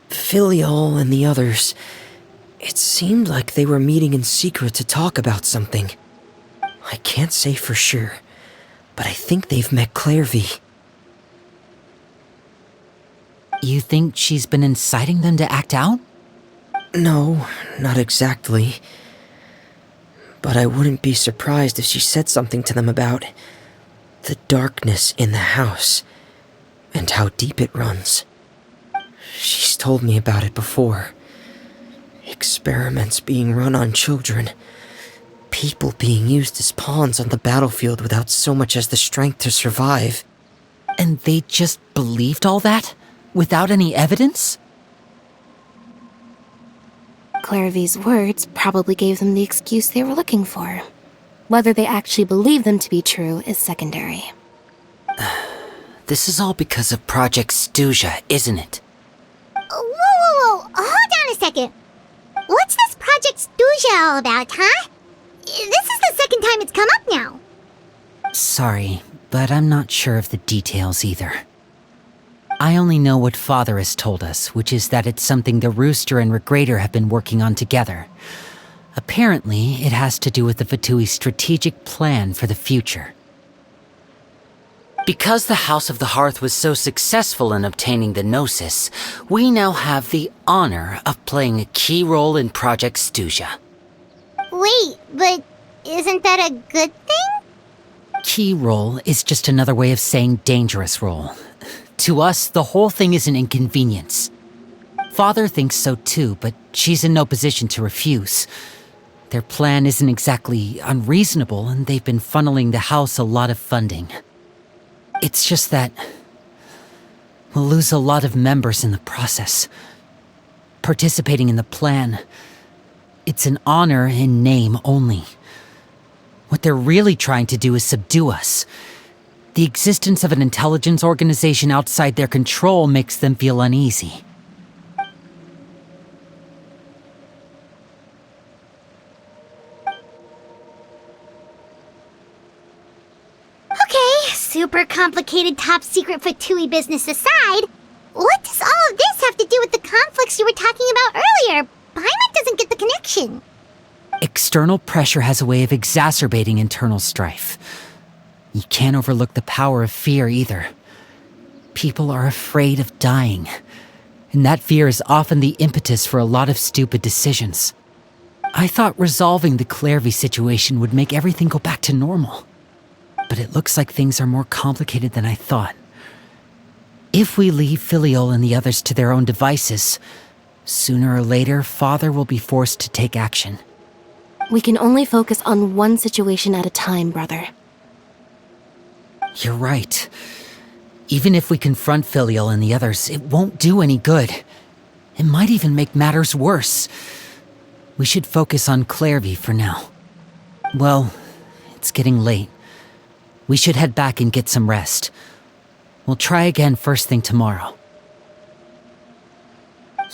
Filial and the others, it seemed like they were meeting in secret to talk about something. I can't say for sure, but I think they've met Clairvy. You think she's been inciting them to act out? No, not exactly. But I wouldn't be surprised if she said something to them about the darkness in the house and how deep it runs. She's told me about it before. Experiments being run on children. People being used as pawns on the battlefield without so much as the strength to survive. And they just believed all that? Without any evidence? Clairvy's words probably gave them the excuse they were looking for. Whether they actually believe them to be true is secondary. This is all because of Project Stuja, isn't it? Whoa. Hold on a second. What's this Project Stuja all about, huh? This is the second time it's come up now. Sorry, but I'm not sure of the details either. I only know what Father has told us, which is that it's something the Rooster and Regrator have been working on together. Apparently, it has to do with the Fatui's strategic plan for the future. Because the House of the Hearth was so successful in obtaining the Gnosis, we now have the honor of playing a key role in Project Stuja. Wait, but isn't that a good thing? Key role is just another way of saying dangerous role. To us, the whole thing is an inconvenience. Father thinks so too, but she's in no position to refuse. Their plan isn't exactly unreasonable, and they've been funneling the house a lot of funding. It's just that we'll lose a lot of members in the process. Participating in the plan, it's an honor in name only. What they're really trying to do is subdue us. The existence of an intelligence organization outside their control makes them feel uneasy. Okay, super complicated top secret Fatui business aside, what does all of this have to do with the conflicts you were talking about earlier? Paimon doesn't get the connection. External pressure has a way of exacerbating internal strife. You can't overlook the power of fear either. People are afraid of dying, and that fear is often the impetus for a lot of stupid decisions. I thought resolving the Clairvy situation would make everything go back to normal. But it looks like things are more complicated than I thought. If we leave Filiol and the others to their own devices, sooner or later, Father will be forced to take action. We can only focus on one situation at a time, brother. You're right. Even if we confront Filiol and the others, it won't do any good. It might even make matters worse. We should focus on Clairvy for now. Well, it's getting late. We should head back and get some rest. We'll try again first thing tomorrow.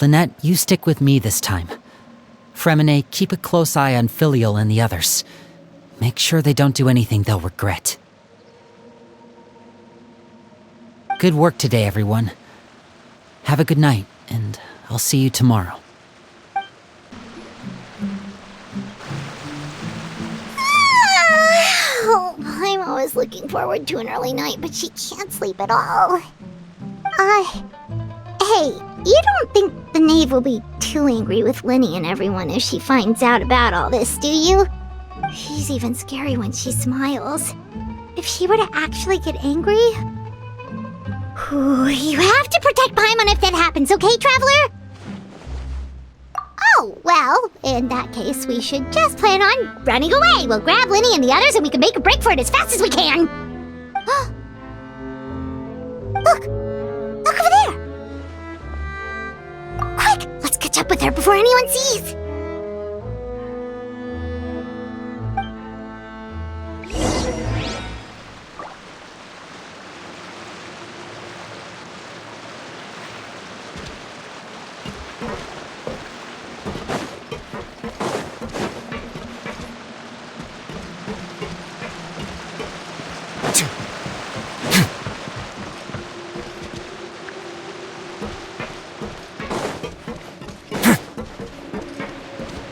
Lynette, you stick with me this time. Fremine, keep a close eye on Filiol and the others. Make sure they don't do anything they'll regret. Good work today, everyone. Have a good night, and I'll see you tomorrow. I'm always looking forward to an early night, but she can't sleep at all. Hey, you don't think the knave will be too angry with Lenny and everyone if she finds out about all this, do you? She's even scary when she smiles. If she were to actually get angry... You have to protect Paimon if that happens, okay, Traveler? Oh, well, in that case, we should just plan on running away. We'll grab Lenny and the others and we can make a break for it as fast as we can. Look! Look over there! Quick! Let's catch up with her before anyone sees!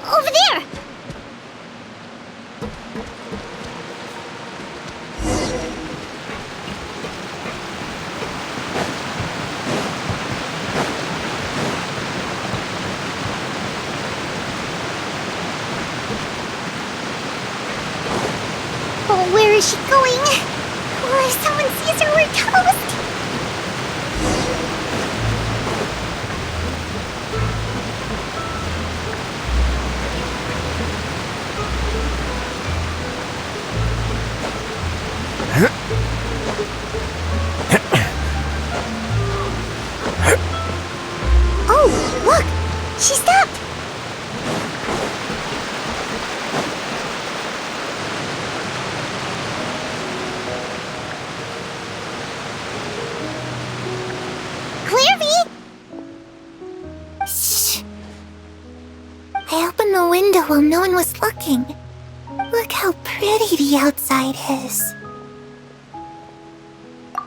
Over there! Oh, where is she going? Oh, if someone sees her, we're while no one was looking. Look how pretty the outside is.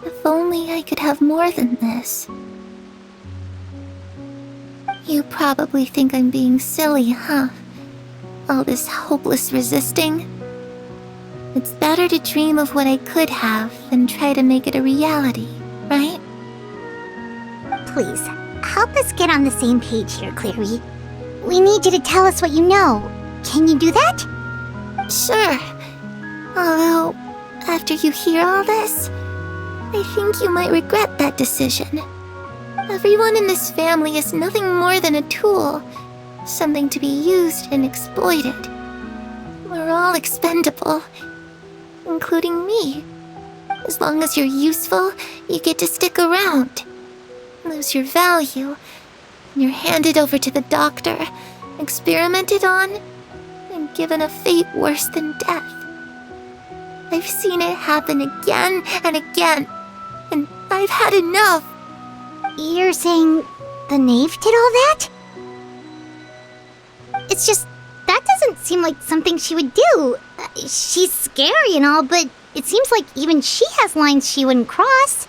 If only I could have more than this. You probably think I'm being silly, huh? All this hopeless resisting. It's better to dream of what I could have than try to make it a reality, right? Please, help us get on the same page here, Clary. We need you to tell us what you know. Can you do that? Sure. Although, after you hear all this, I think you might regret that decision. Everyone in this family is nothing more than a tool, something to be used and exploited. We're all expendable, including me. As long as you're useful, you get to stick around. Lose your value, and you're handed over to the doctor, experimented on, and given a fate worse than death. I've seen it happen again and again, and I've had enough. You're saying the knave did all that? It's just, that doesn't seem like something she would do. She's scary and all, but it seems like even she has lines she wouldn't cross.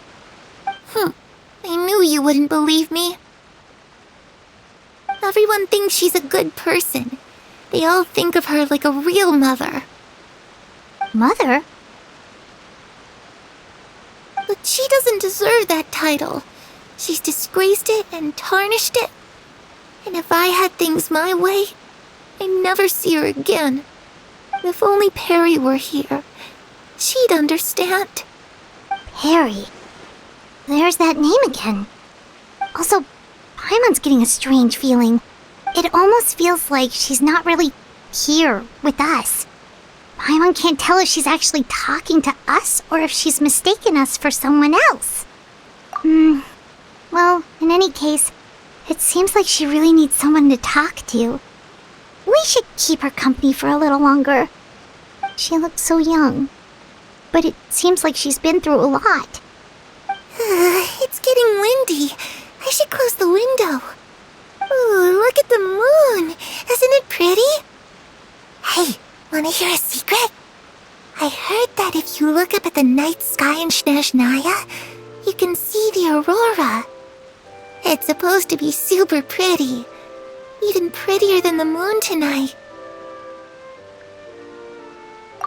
I knew you wouldn't believe me. Everyone thinks she's a good person. They all think of her like a real mother. Mother? But she doesn't deserve that title. She's disgraced it and tarnished it. And if I had things my way, I'd never see her again. If only Perry were here, she'd understand. Perry. There's that name again. Also, Paimon's getting a strange feeling. It almost feels like she's not really here with us. Paimon can't tell if she's actually talking to us or if she's mistaken us for someone else. Well, in any case, it seems like she really needs someone to talk to. We should keep her company for a little longer. She looks so young, but it seems like she's been through a lot. It's getting windy. I should close the window. Ooh, look at the moon. Isn't it pretty? Hey, wanna hear a secret? I heard that if you look up at the night sky in Snezhnaya, you can see the aurora. It's supposed to be super pretty. Even prettier than the moon tonight.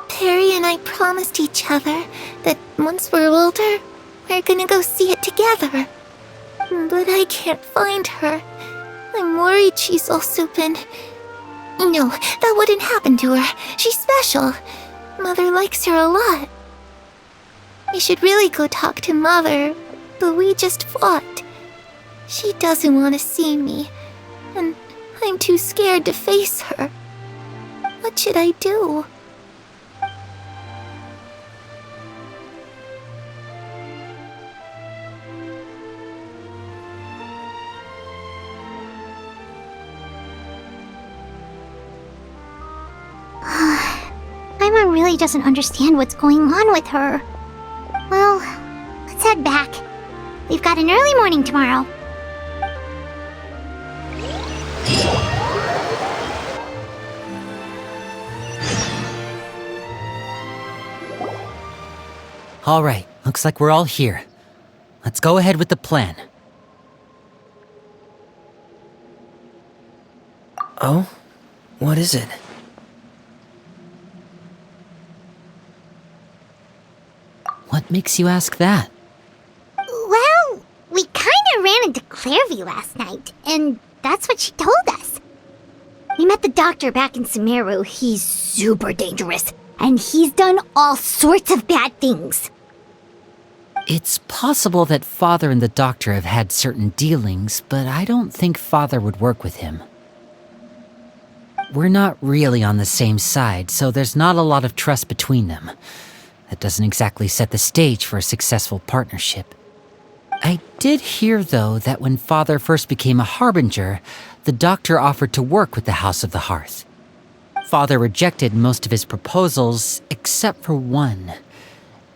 Perry and I promised each other that once we're older, we're gonna go see it together. But I can't find her. I'm worried she's also been... No, that wouldn't happen to her. She's special. Mother likes her a lot. I should really go talk to Mother, but we just fought. She doesn't want to see me, and I'm too scared to face her. What should I do? Paimon really doesn't understand what's going on with her. Well, let's head back. We've got an early morning tomorrow. All right, looks like we're all here. Let's go ahead with the plan. Oh? What is it? What makes you ask that? Well, we kinda ran into Clairview last night, and that's what she told us. We met the doctor back in Sumeru. He's super dangerous, and he's done all sorts of bad things. It's possible that Father and the Doctor have had certain dealings, but I don't think Father would work with him. We're not really on the same side, so there's not a lot of trust between them. That doesn't exactly set the stage for a successful partnership. I did hear, though, that when Father first became a Harbinger, the Doctor offered to work with the House of the Hearth. Father rejected most of his proposals, except for one.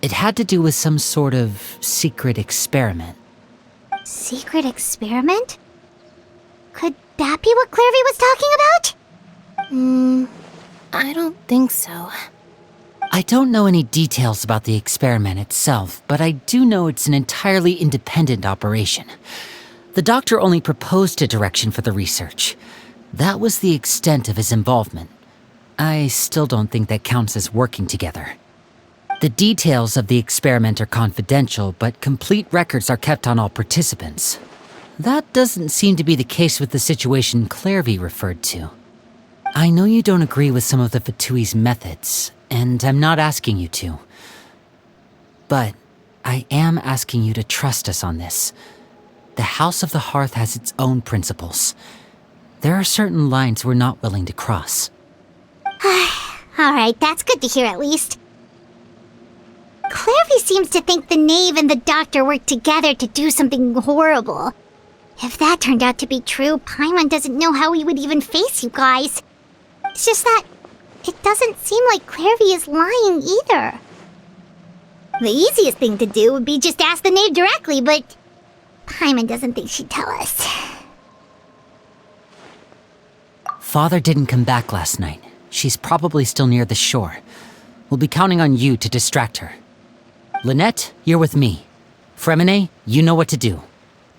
It had to do with some sort of secret experiment. Secret experiment? Could that be what Clairview was talking about? I don't think so. I don't know any details about the experiment itself, but I do know it's an entirely independent operation. The doctor only proposed a direction for the research. That was the extent of his involvement. I still don't think that counts as working together. The details of the experiment are confidential, but complete records are kept on all participants. That doesn't seem to be the case with the situation Clairvy referred to. I know you don't agree with some of the Fatui's methods, and I'm not asking you to. But I am asking you to trust us on this. The House of the Hearth has its own principles. There are certain lines we're not willing to cross. Alright, that's good to hear at least. Clairvy seems to think the knave and the doctor worked together to do something horrible. If that turned out to be true, Paimon doesn't know how he would even face you guys. It's just that it doesn't seem like Clairvy is lying either. The easiest thing to do would be just ask the knave directly, but Paimon doesn't think she'd tell us. Father didn't come back last night. She's probably still near the shore. We'll be counting on you to distract her. Lynette, you're with me. Fremine, you know what to do.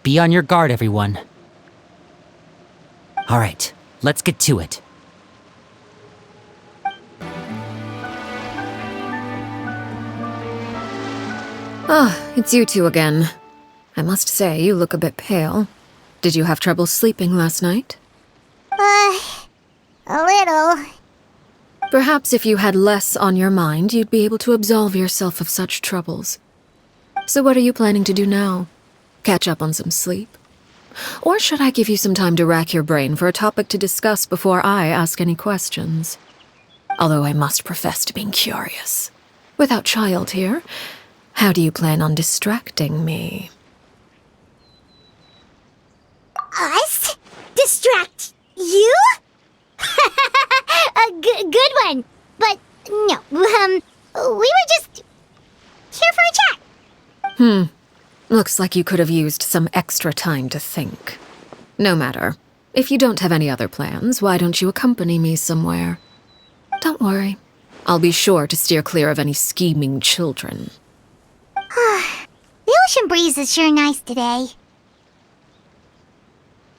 Be on your guard, everyone. All right, let's get to it. Ah, it's you two again. I must say, you look a bit pale. Did you have trouble sleeping last night? A little. Perhaps if you had less on your mind, you'd be able to absolve yourself of such troubles. So what are you planning to do now? Catch up on some sleep? Or should I give you some time to rack your brain for a topic to discuss before I ask any questions? Although I must profess to being curious. Without child here, how do you plan on distracting me? Us? Distract you? A good one. But no, we were just here for a chat. Looks like you could have used some extra time to think. No matter. If you don't have any other plans, why don't you accompany me somewhere? Don't worry. I'll be sure to steer clear of any scheming children. The ocean breeze is sure nice today.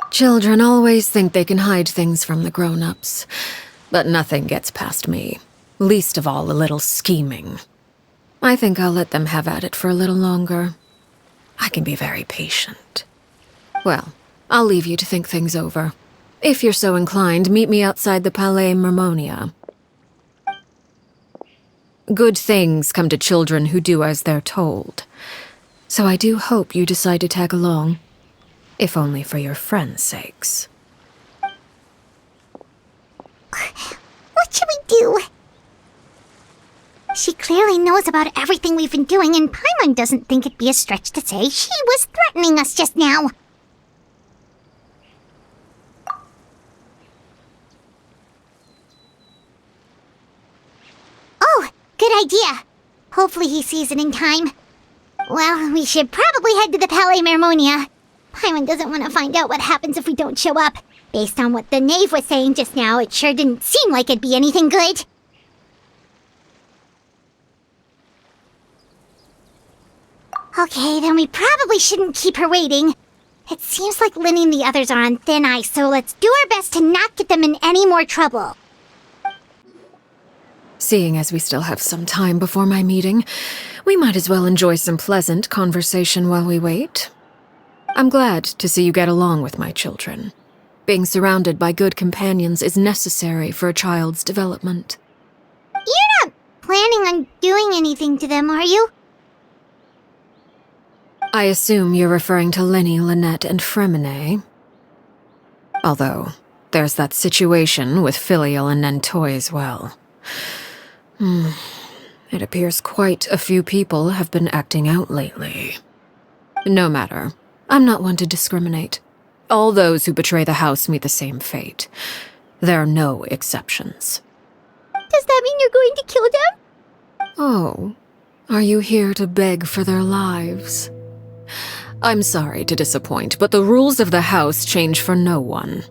Children always think they can hide things from the grown-ups. But nothing gets past me. Least of all a little scheming. I think I'll let them have at it for a little longer. I can be very patient. Well, I'll leave you to think things over. If you're so inclined, meet me outside the Palais Mermonia. Good things come to children who do as they're told. So I do hope you decide to tag along. If only for your friends' sakes. What should we do? She clearly knows about everything we've been doing, and Paimon doesn't think it'd be a stretch to say she was threatening us just now. Oh, good idea. Hopefully he sees it in time. Well, we should probably head to the Palais Mermonia. Paimon doesn't want to find out what happens if we don't show up. Based on what the knave was saying just now, it sure didn't seem like it'd be anything good. Okay, then we probably shouldn't keep her waiting. It seems like Linny and the others are on thin ice, so let's do our best to not get them in any more trouble. Seeing as we still have some time before my meeting, we might as well enjoy some pleasant conversation while we wait. I'm glad to see you get along with my children. Being surrounded by good companions is necessary for a child's development. You're not planning on doing anything to them, are you? I assume you're referring to Linny, Lynette, and Fremine. Although, there's that situation with Filial and Nentoy as well. It appears quite a few people have been acting out lately. No matter. I'm not one to discriminate. All those who betray the house meet the same fate. There are no exceptions. Does that mean you're going to kill them? Oh, are you here to beg for their lives? I'm sorry to disappoint, but the rules of the house change for no one.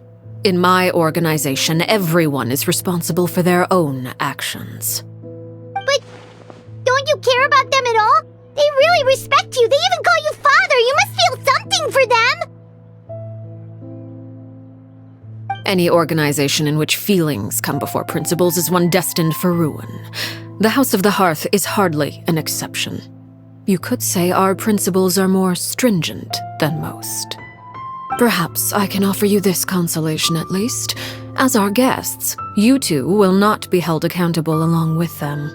In my organization, everyone is responsible for their own actions. But don't you care about them at all? They really respect you. They even call you father. You must feel something for them. Any organization in which feelings come before principles is one destined for ruin. The House of the Hearth is hardly an exception. You could say our principles are more stringent than most. Perhaps I can offer you this consolation at least. As our guests, you two will not be held accountable along with them.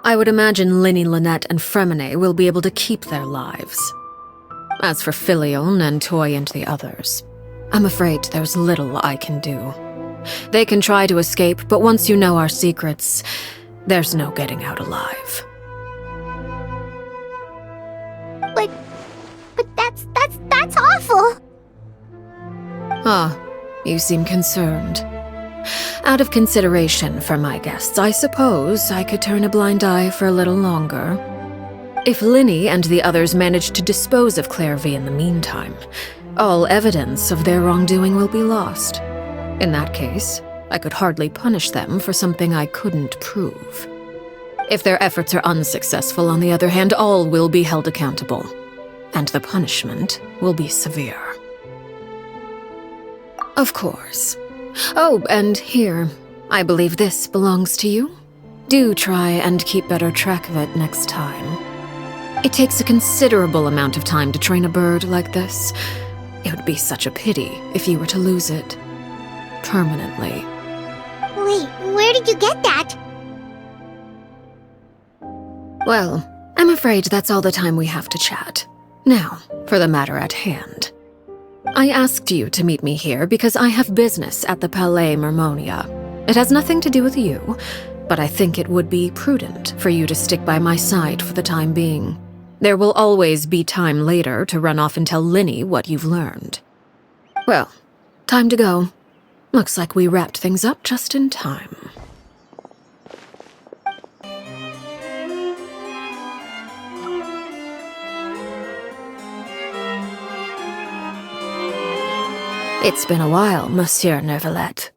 I would imagine Linny, Lynette, and Fremine will be able to keep their lives. As for Filial, Nantoy, and the others, I'm afraid there's little I can do. They can try to escape, but once you know our secrets, there's no getting out alive. But that's awful. Ah, you seem concerned. Out of consideration for my guests, I suppose I could turn a blind eye for a little longer. If Linny and the others manage to dispose of Clairvy in the meantime, all evidence of their wrongdoing will be lost. In that case, I could hardly punish them for something I couldn't prove. If their efforts are unsuccessful, on the other hand, all will be held accountable, and the punishment will be severe. Of course. Oh, and here, I believe this belongs to you. Do try and keep better track of it next time. It takes a considerable amount of time to train a bird like this. It would be such a pity if you were to lose it. Permanently. Wait, where did you get that? Well, I'm afraid that's all the time we have to chat. Now, for the matter at hand. I asked you to meet me here because I have business at the Palais Mermonia. It has nothing to do with you, but I think it would be prudent for you to stick by my side for the time being. There will always be time later to run off and tell Linny what you've learned. Well, time to go. Looks like we wrapped things up just in time. It's been a while, Monsieur Neuvillette.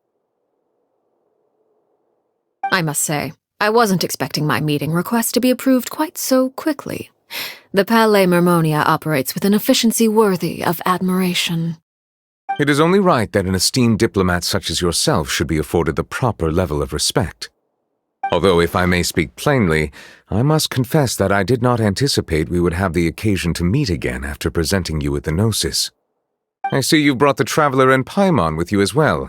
I must say, I wasn't expecting my meeting request to be approved quite so quickly. The Palais Mermonia operates with an efficiency worthy of admiration. It is only right that an esteemed diplomat such as yourself should be afforded the proper level of respect. Although, if I may speak plainly, I must confess that I did not anticipate we would have the occasion to meet again after presenting you with the Gnosis. I see you brought the Traveler and Paimon with you as well.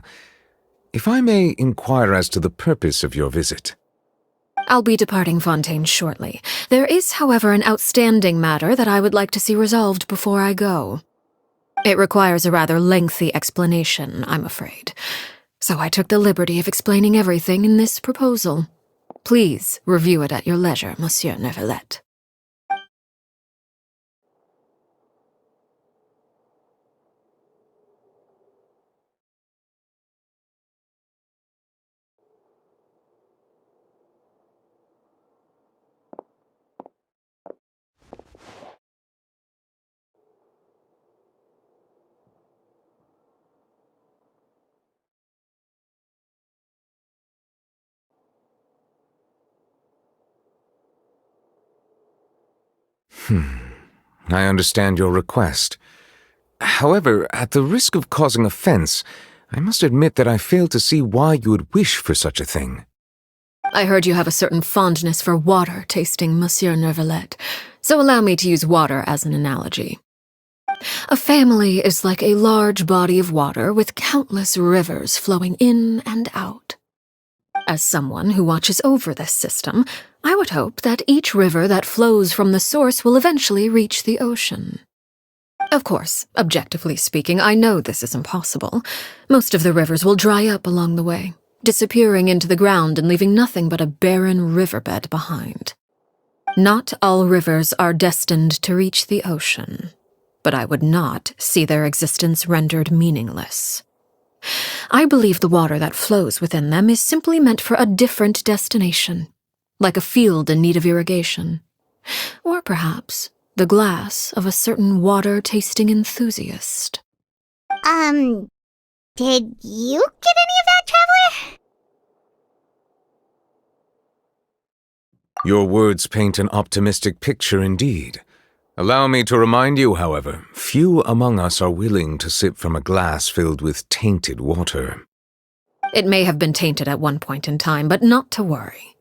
If I may inquire as to the purpose of your visit. I'll be departing Fontaine shortly. There is, however, an outstanding matter that I would like to see resolved before I go. It requires a rather lengthy explanation, I'm afraid. So I took the liberty of explaining everything in this proposal. Please review it at your leisure, Monsieur Neuvillette. I understand your request. However, at the risk of causing offense, I must admit that I fail to see why you would wish for such a thing. I heard you have a certain fondness for water tasting, Monsieur Neuvillette, so allow me to use water as an analogy. A family is like a large body of water with countless rivers flowing in and out. As someone who watches over this system, I would hope that each river that flows from the source will eventually reach the ocean. Of course, objectively speaking, I know this is impossible. Most of the rivers will dry up along the way, disappearing into the ground and leaving nothing but a barren riverbed behind. Not all rivers are destined to reach the ocean, but I would not see their existence rendered meaningless. I believe the water that flows within them is simply meant for a different destination, like a field in need of irrigation, or perhaps the glass of a certain water-tasting enthusiast. Did you get any of that, Traveler? Your words paint an optimistic picture indeed. Allow me to remind you, however, few among us are willing to sip from a glass filled with tainted water. It may have been tainted at one point in time, but not to worry.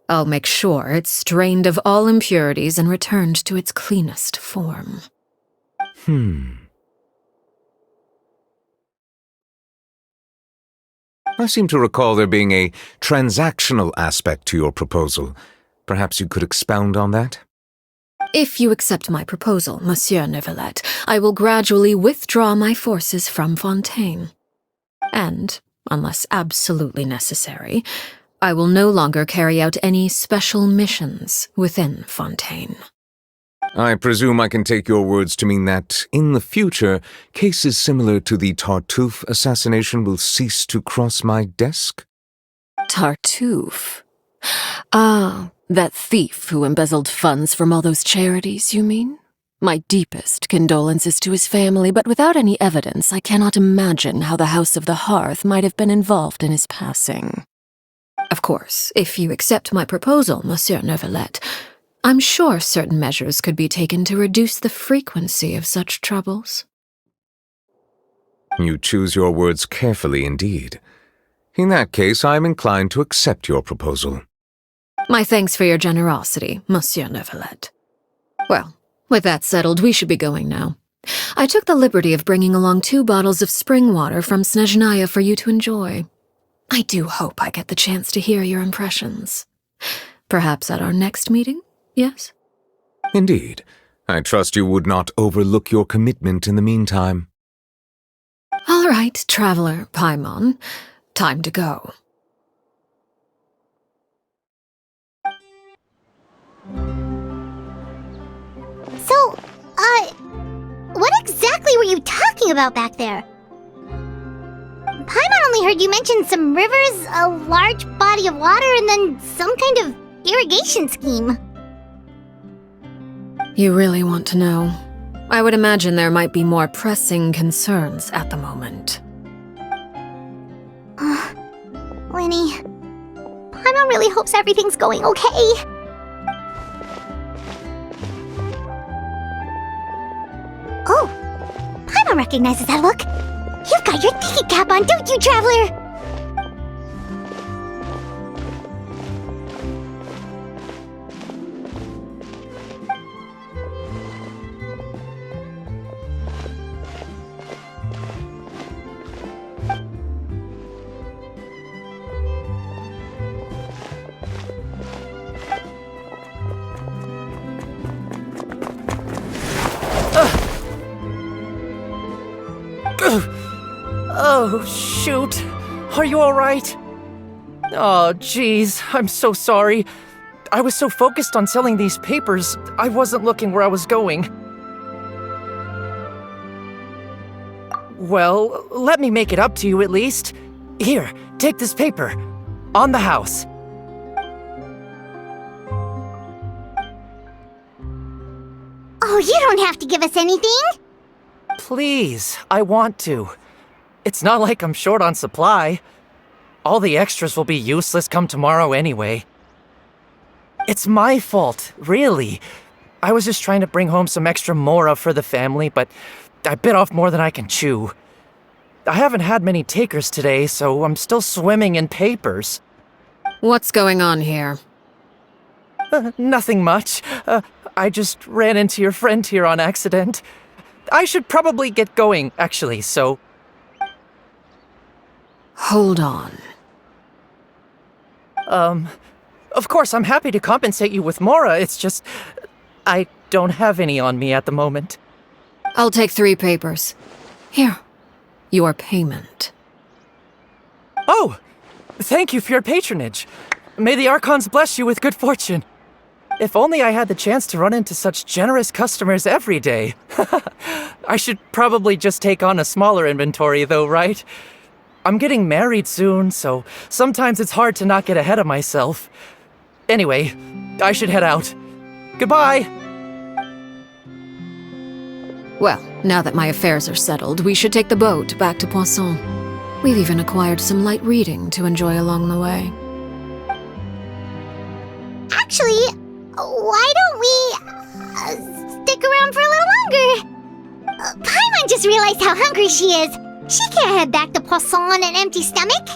I'll make sure it's strained of all impurities and returned to its cleanest form. I seem to recall there being a transactional aspect to your proposal. Perhaps you could expound on that? If you accept my proposal, Monsieur Neuvillette, I will gradually withdraw my forces from Fontaine. And, unless absolutely necessary, I will no longer carry out any special missions within Fontaine. I presume I can take your words to mean that, in the future, cases similar to the Tartuffe assassination will cease to cross my desk? Tartuffe? Ah, that thief who embezzled funds from all those charities, you mean? My deepest condolences to his family, but without any evidence, I cannot imagine how the House of the Hearth might have been involved in his passing. Of course, if you accept my proposal, Monsieur Neuvillette, I'm sure certain measures could be taken to reduce the frequency of such troubles. You choose your words carefully indeed. In that case, I am inclined to accept your proposal. My thanks for your generosity, Monsieur Neuvillette. Well, with that settled, we should be going now. I took the liberty of bringing along 2 bottles of spring water from Snezhnaya for you to enjoy. I do hope I get the chance to hear your impressions. Perhaps at our next meeting? Yes? Indeed. I trust you would not overlook your commitment in the meantime. All right, Traveler Paimon. Time to go. So, what exactly were you talking about back there? Paimon only heard you mention some rivers, a large body of water, and then some kind of irrigation scheme. You really want to know? I would imagine there might be more pressing concerns at the moment. Lenny, Paimon really hopes everything's going okay. Oh, Paimon recognizes that look. You've got your tiki cap on, don't you, Traveler? Oh, shoot. Are you alright? Oh, jeez. I'm so sorry. I was so focused on selling these papers, I wasn't looking where I was going. Well, let me make it up to you at least. Here, take this paper. On the house. Oh, you don't have to give us anything. Please, I want to. It's not like I'm short on supply. All the extras will be useless come tomorrow anyway. It's my fault, really. I was just trying to bring home some extra mora for the family, but I bit off more than I can chew. I haven't had many takers today, so I'm still swimming in papers. What's going on here? Nothing much. I just ran into your friend here on accident. I should probably get going, actually, so... Hold on. Of course, I'm happy to compensate you with mora, it's just... I don't have any on me at the moment. I'll take 3 papers. Here. Your payment. Oh! Thank you for your patronage. May the Archons bless you with good fortune. If only I had the chance to run into such generous customers every day. I should probably just take on a smaller inventory though, right? I'm getting married soon, so sometimes it's hard to not get ahead of myself. Anyway, I should head out. Goodbye! Well, now that my affairs are settled, we should take the boat back to Poisson. We've even acquired some light reading to enjoy along the way. Actually, why don't we stick around for a little longer? Paimon just realized how hungry she is. She can't head back to Poisson on an empty stomach.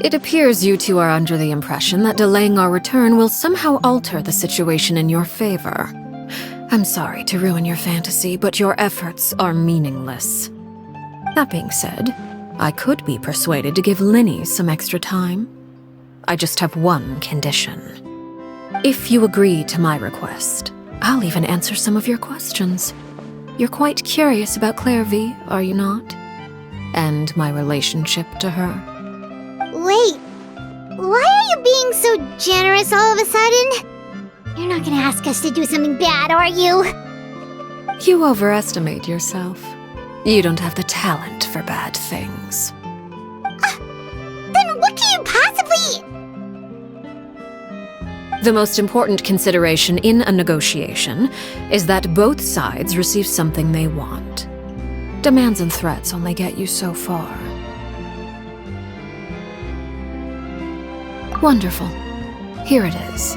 It appears you two are under the impression that delaying our return will somehow alter the situation in your favor. I'm sorry to ruin your fantasy, but your efforts are meaningless. That being said, I could be persuaded to give Linny some extra time. I just have one condition. If you agree to my request, I'll even answer some of your questions. You're quite curious about Clairvy, are you not? And my relationship to her. Wait, why are you being so generous all of a sudden? You're not gonna ask us to do something bad, are you? You overestimate yourself. You don't have the talent for bad things. Then what can you possibly... The most important consideration in a negotiation is that both sides receive something they want. Demands and threats only get you so far. Wonderful. Here it is.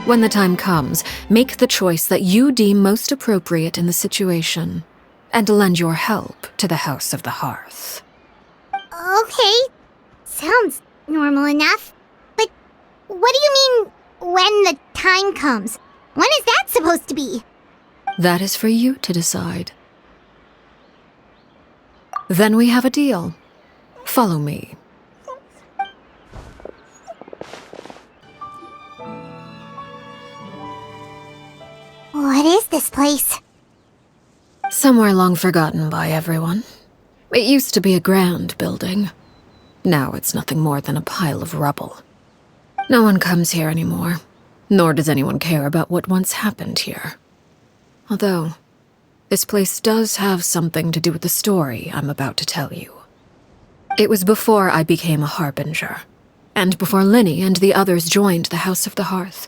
When the time comes, make the choice that you deem most appropriate in the situation, and lend your help to the House of the Hearth. Okay, sounds normal enough. But what do you mean, when the time comes? When is that supposed to be? That is for you to decide. Then we have a deal. Follow me. What is this place? Somewhere long forgotten by everyone. It used to be a grand building. Now it's nothing more than a pile of rubble. No one comes here anymore, nor does anyone care about what once happened here. Although, this place does have something to do with the story I'm about to tell you. It was before I became a Harbinger, and before Linny and the others joined the House of the Hearth.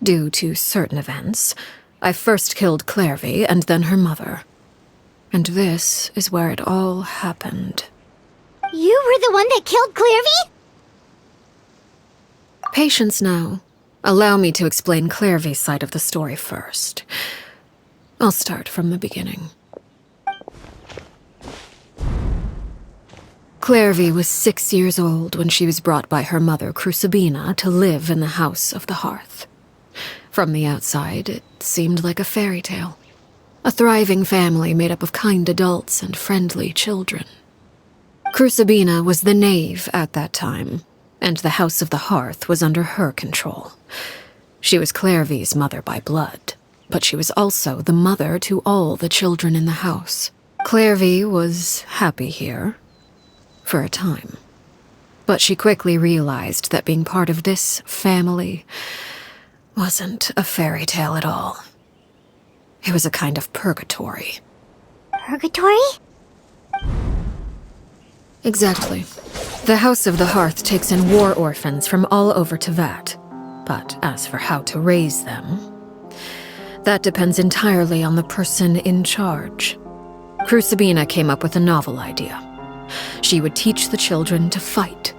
Due to certain events, I first killed Clairvy and then her mother. And this is where it all happened. You were the one that killed Clairvy? Patience now. Allow me to explain Clairvy's side of the story first. I'll start from the beginning. Clairvy was 6 years old when she was brought by her mother, Crucibina, to live in the House of the Hearth. From the outside, it seemed like a fairy tale. A thriving family made up of kind adults and friendly children. Crucibina was the knave at that time, and the House of the Hearth was under her control. She was Clairvy's mother by blood, but she was also the mother to all the children in the house. Clairvy was happy here, for a time. But she quickly realized that being part of this family wasn't a fairy tale at all. It was a kind of purgatory. Purgatory? Exactly. The House of the Hearth takes in war orphans from all over Tevat. But as for how to raise them, that depends entirely on the person in charge. Crucibina came up with a novel idea. She would teach the children to fight,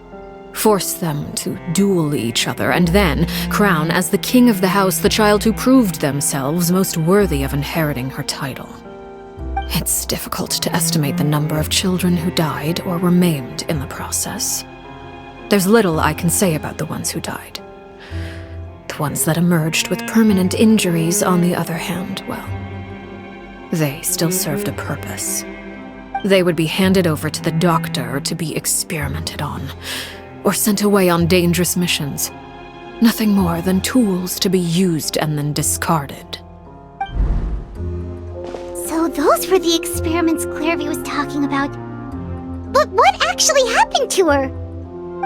force them to duel each other, and then crown as the king of the house the child who proved themselves most worthy of inheriting her title. It's difficult to estimate the number of children who died or were maimed in the process. There's little I can say about the ones who died. The ones that emerged with permanent injuries, on the other hand, well, they still served a purpose. They would be handed over to the doctor to be experimented on, or sent away on dangerous missions. Nothing more than tools to be used and then discarded. So those were the experiments Clairvy was talking about. But what actually happened to her?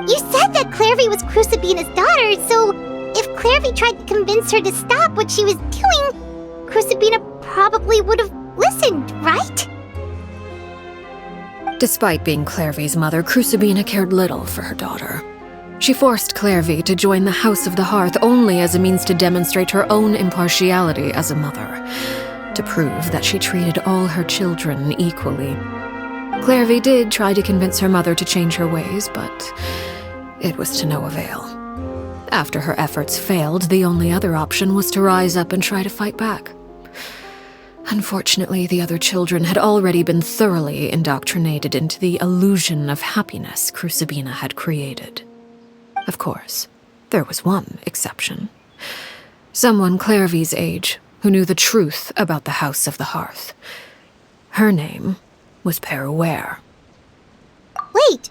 You said that Clairvy was Crucibina's daughter, so if Clairvy tried to convince her to stop what she was doing, Crucibina probably would have listened, right? Despite being Clairvy's mother, Crucibina cared little for her daughter. She forced Clairvy to join the House of the Hearth only as a means to demonstrate her own impartiality as a mother, to prove that she treated all her children equally. Clairvy did try to convince her mother to change her ways, but it was to no avail. After her efforts failed, the only other option was to rise up and try to fight back. Unfortunately, the other children had already been thoroughly indoctrinated into the illusion of happiness Crucibina had created. Of course, there was one exception. Someone Clairvy's age who knew the truth about the House of the Hearth. Her name was Peruere. Wait,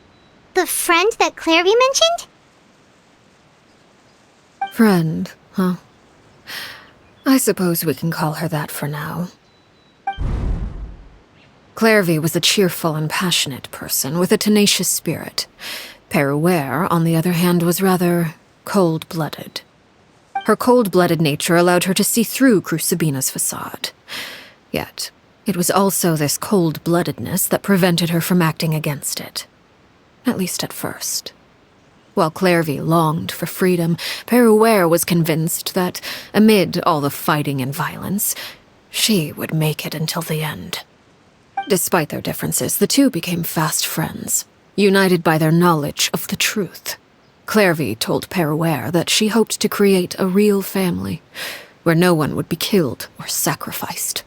the friend that Clairvy mentioned? Friend, huh? I suppose we can call her that for now. Clairvy was a cheerful and passionate person with a tenacious spirit. Peruere, on the other hand, was rather cold-blooded. Her cold-blooded nature allowed her to see through Crucibina's facade. Yet, it was also this cold-bloodedness that prevented her from acting against it. At least at first. While Clairvy longed for freedom, Peruere was convinced that, amid all the fighting and violence, she would make it until the end. Despite their differences, the two became fast friends, united by their knowledge of the truth. Clairvy told Peruere that she hoped to create a real family, where no one would be killed or sacrificed.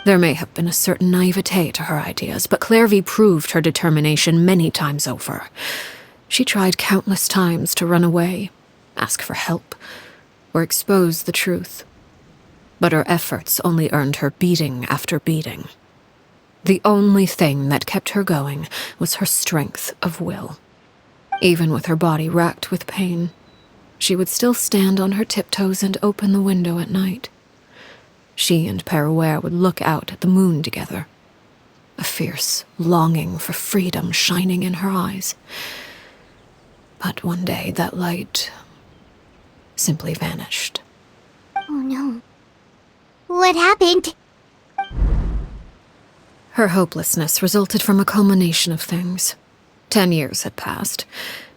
There may have been a certain naivete to her ideas, but Clairvy proved her determination many times over. She tried countless times to run away, ask for help, or expose the truth. But her efforts only earned her beating after beating. The only thing that kept her going was her strength of will. Even with her body racked with pain, she would still stand on her tiptoes and open the window at night. She and Peruere would look out at the moon together, a fierce longing for freedom shining in her eyes. But one day that light simply vanished. Oh no. What happened? Her hopelessness resulted from a culmination of things. 10 years had passed.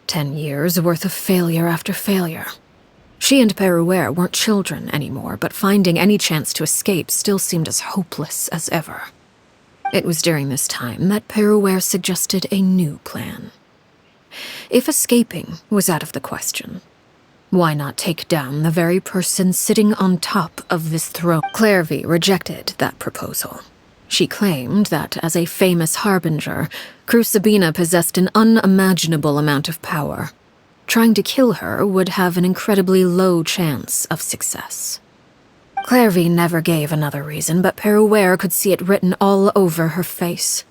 10 years worth of failure after failure. She and Peruere weren't children anymore, but finding any chance to escape still seemed as hopeless as ever. It was during this time that Peruere suggested a new plan. If escaping was out of the question, why not take down the very person sitting on top of this throne? Clairvy rejected that proposal. She claimed that, as a famous harbinger, Crucibina possessed an unimaginable amount of power. Trying to kill her would have an incredibly low chance of success. Clairvy never gave another reason, but Peruere could see it written all over her face.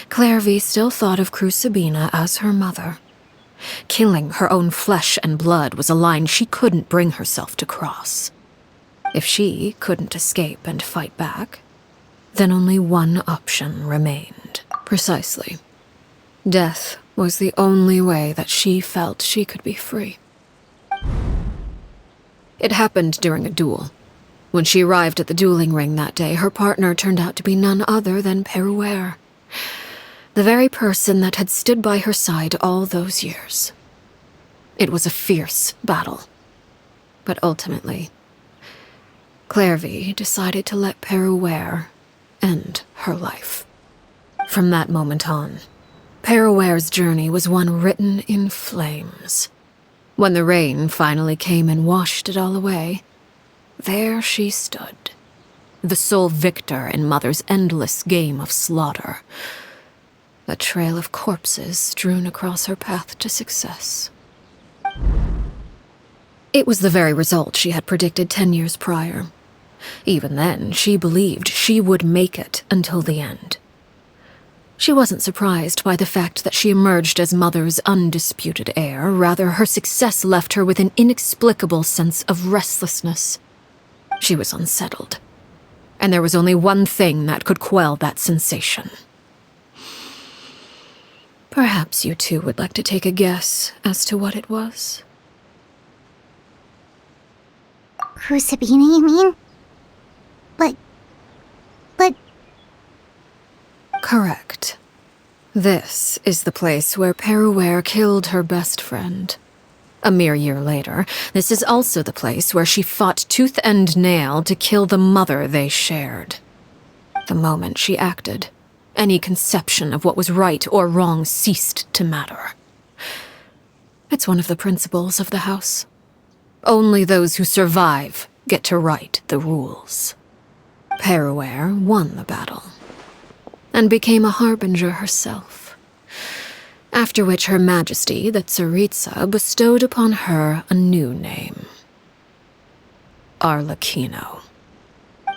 Clairvy still thought of Crucibina as her mother. Killing her own flesh and blood was a line she couldn't bring herself to cross. If she couldn't escape and fight back, then only one option remained. Precisely. Death was the only way that she felt she could be free. It happened during a duel. When she arrived at the dueling ring that day, her partner turned out to be none other than Peruere, the very person that had stood by her side all those years. It was a fierce battle. But ultimately, Clairvy decided to let Peruere end her life. From that moment on, Peruere's journey was one written in flames. When the rain finally came and washed it all away, there she stood, the sole victor in Mother's endless game of slaughter, a trail of corpses strewn across her path to success. It was the very result she had predicted 10 years prior. Even then, she believed she would make it until the end. She wasn't surprised by the fact that she emerged as Mother's undisputed heir. Rather, her success left her with an inexplicable sense of restlessness. She was unsettled, and there was only one thing that could quell that sensation. Perhaps you two would like to take a guess as to what it was? Crucibina, you mean? But... Correct. This is the place where Peruware killed her best friend. A mere year later, this is also the place where she fought tooth and nail to kill the mother they shared. The moment she acted, any conception of what was right or wrong ceased to matter. It's one of the principles of the house. Only those who survive get to write the rules. Peruware won the battle, and became a harbinger herself. After which Her Majesty, the Tsaritsa, bestowed upon her a new name. ARLECCHINO.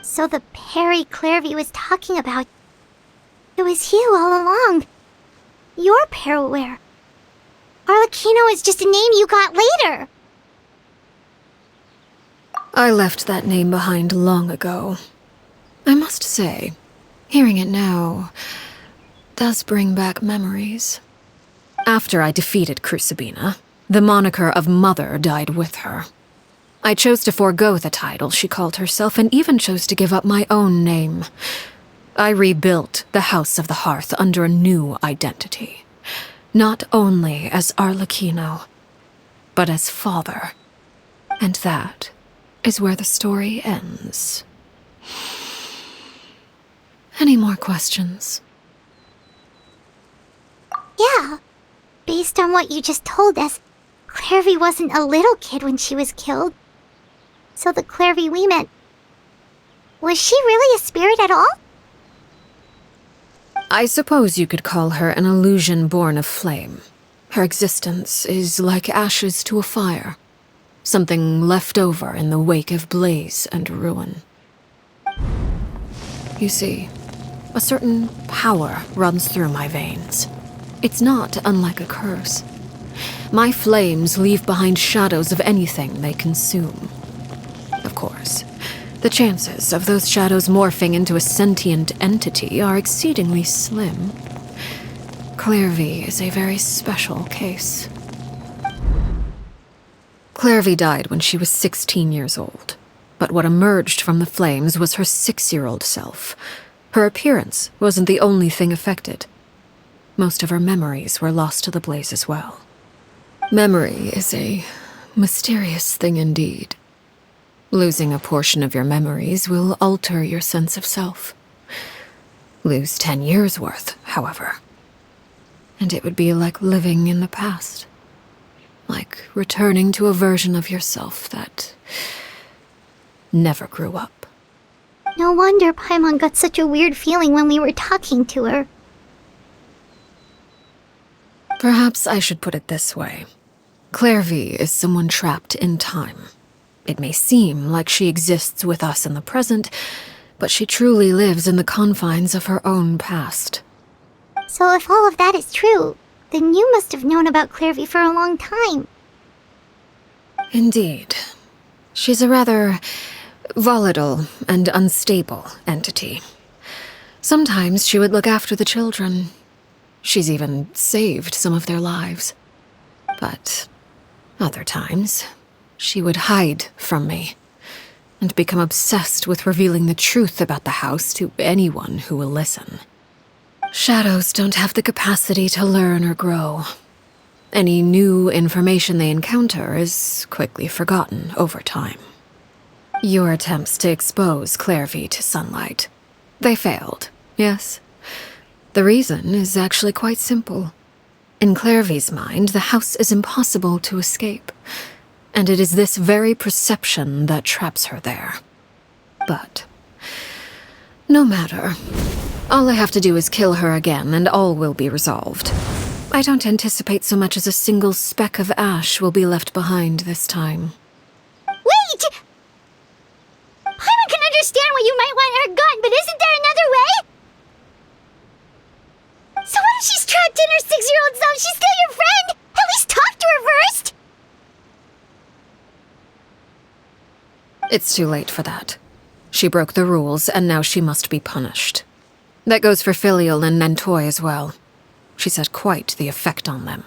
So the Perry Clairvy was talking about... It was you all along. You're Peruware. ARLECCHINO is just a name you got later. I left that name behind long ago. I must say, hearing it now does bring back memories. After I defeated Crucibina, the moniker of Mother died with her. I chose to forego the title she called herself and even chose to give up my own name. I rebuilt the House of the Hearth under a new identity. Not only as ARLECCHINO, but as father. And that is where the story ends. Any more questions? Yeah. Based on what you just told us, Clairvy wasn't a little kid when she was killed. So the Clairvy we met... Was she really a spirit at all? I suppose you could call her an illusion born of flame. Her existence is like ashes to a fire. Something left over in the wake of blaze and ruin. You see, a certain power runs through my veins. It's not unlike a curse. My flames leave behind shadows of anything they consume. Of course, the chances of those shadows morphing into a sentient entity are exceedingly slim. Clairvy is a very special case. Clairvy died when she was 16 years old, but what emerged from the flames was her 6-year-old self. Her appearance wasn't the only thing affected. Most of her memories were lost to the blaze as well. Memory is a mysterious thing indeed. Losing a portion of your memories will alter your sense of self. Lose 10 years' worth, however, and it would be like living in the past. Like returning to a version of yourself that never grew up. No wonder Paimon got such a weird feeling when we were talking to her. Perhaps I should put it this way. Clairvy is someone trapped in time. It may seem like she exists with us in the present, but she truly lives in the confines of her own past. So if all of that is true, then you must have known about Clairvy for a long time. Indeed. She's a rather volatile and unstable entity. Sometimes she would look after the children. She's even saved some of their lives. But other times, she would hide from me and become obsessed with revealing the truth about the house to anyone who will listen. Shadows don't have the capacity to learn or grow. Any new information they encounter is quickly forgotten over time. Your attempts to expose Clairvy to sunlight. They failed, yes. The reason is actually quite simple. In Clairvy's mind, the house is impossible to escape, and it is this very perception that traps her there. But no matter. All I have to do is kill her again, and all will be resolved. I don't anticipate so much as a single speck of ash will be left behind this time. Wait! Paimon can understand why you might want her gone, but isn't there another way? So what if she's trapped in her 6-year-old self? She's still your friend! At least talk to her first! It's too late for that. She broke the rules, and now she must be punished. That goes for Filial and Nantoy as well. She's had quite the effect on them.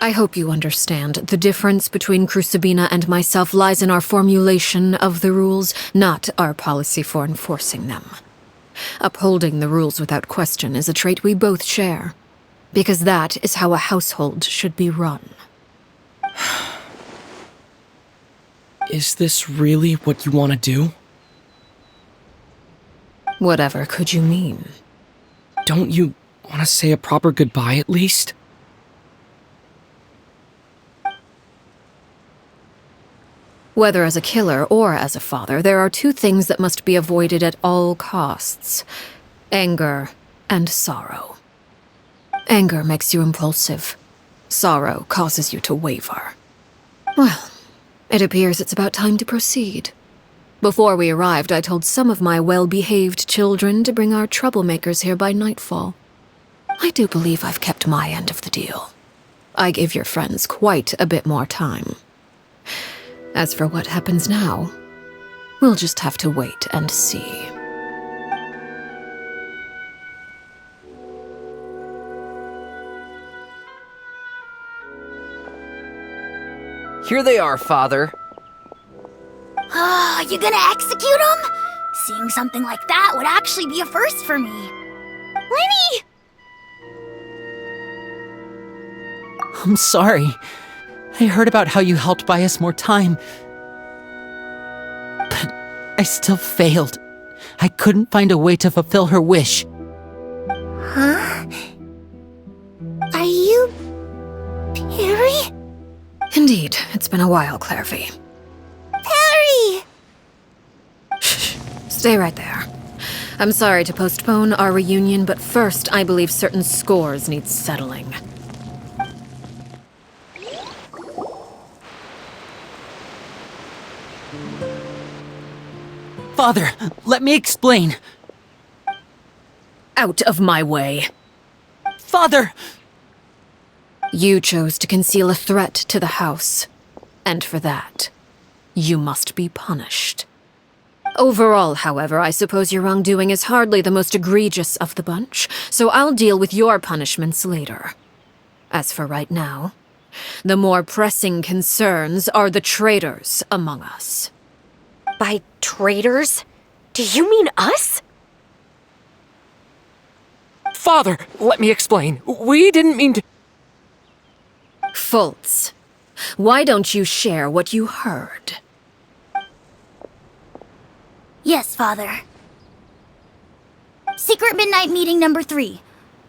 I hope you understand the difference between Crucibina and myself lies in our formulation of the rules, not our policy for enforcing them. Upholding the rules without question is a trait we both share, Because that is how a household should be run. Is this really what you want to do? Whatever could you mean? Don't you want to say a proper goodbye at least? Whether as a killer or as a father, there are two things that must be avoided at all costs: anger and sorrow. Anger makes you impulsive. Sorrow causes you to waver. Well, it appears it's about time to proceed. Before we arrived, I told some of my well-behaved children to bring our troublemakers here by nightfall. I do believe I've kept my end of the deal. I gave your friends quite a bit more time. As for what happens now, we'll just have to wait and see. Here they are, Father. You gonna execute him? Seeing something like that would actually be a first for me. Lenny! I'm sorry. I heard about how you helped buy us more time. But I still failed. I couldn't find a way to fulfill her wish. Huh? Are you... Perry? Indeed, it's been a while, Clairvy. Perry! Stay right there. I'm sorry to postpone our reunion, but first I believe certain scores need settling. Father, let me explain. Out of my way. Father! You chose to conceal a threat to the house, and for that, you must be punished. Overall, however, I suppose your wrongdoing is hardly the most egregious of the bunch, so I'll deal with your punishments later. As for right now, the more pressing concerns are the traitors among us. By traitors? Do you mean us? Father, let me explain. We didn't mean to... Fultz, why don't you share what you heard? Yes, Father. Secret Midnight Meeting number 3.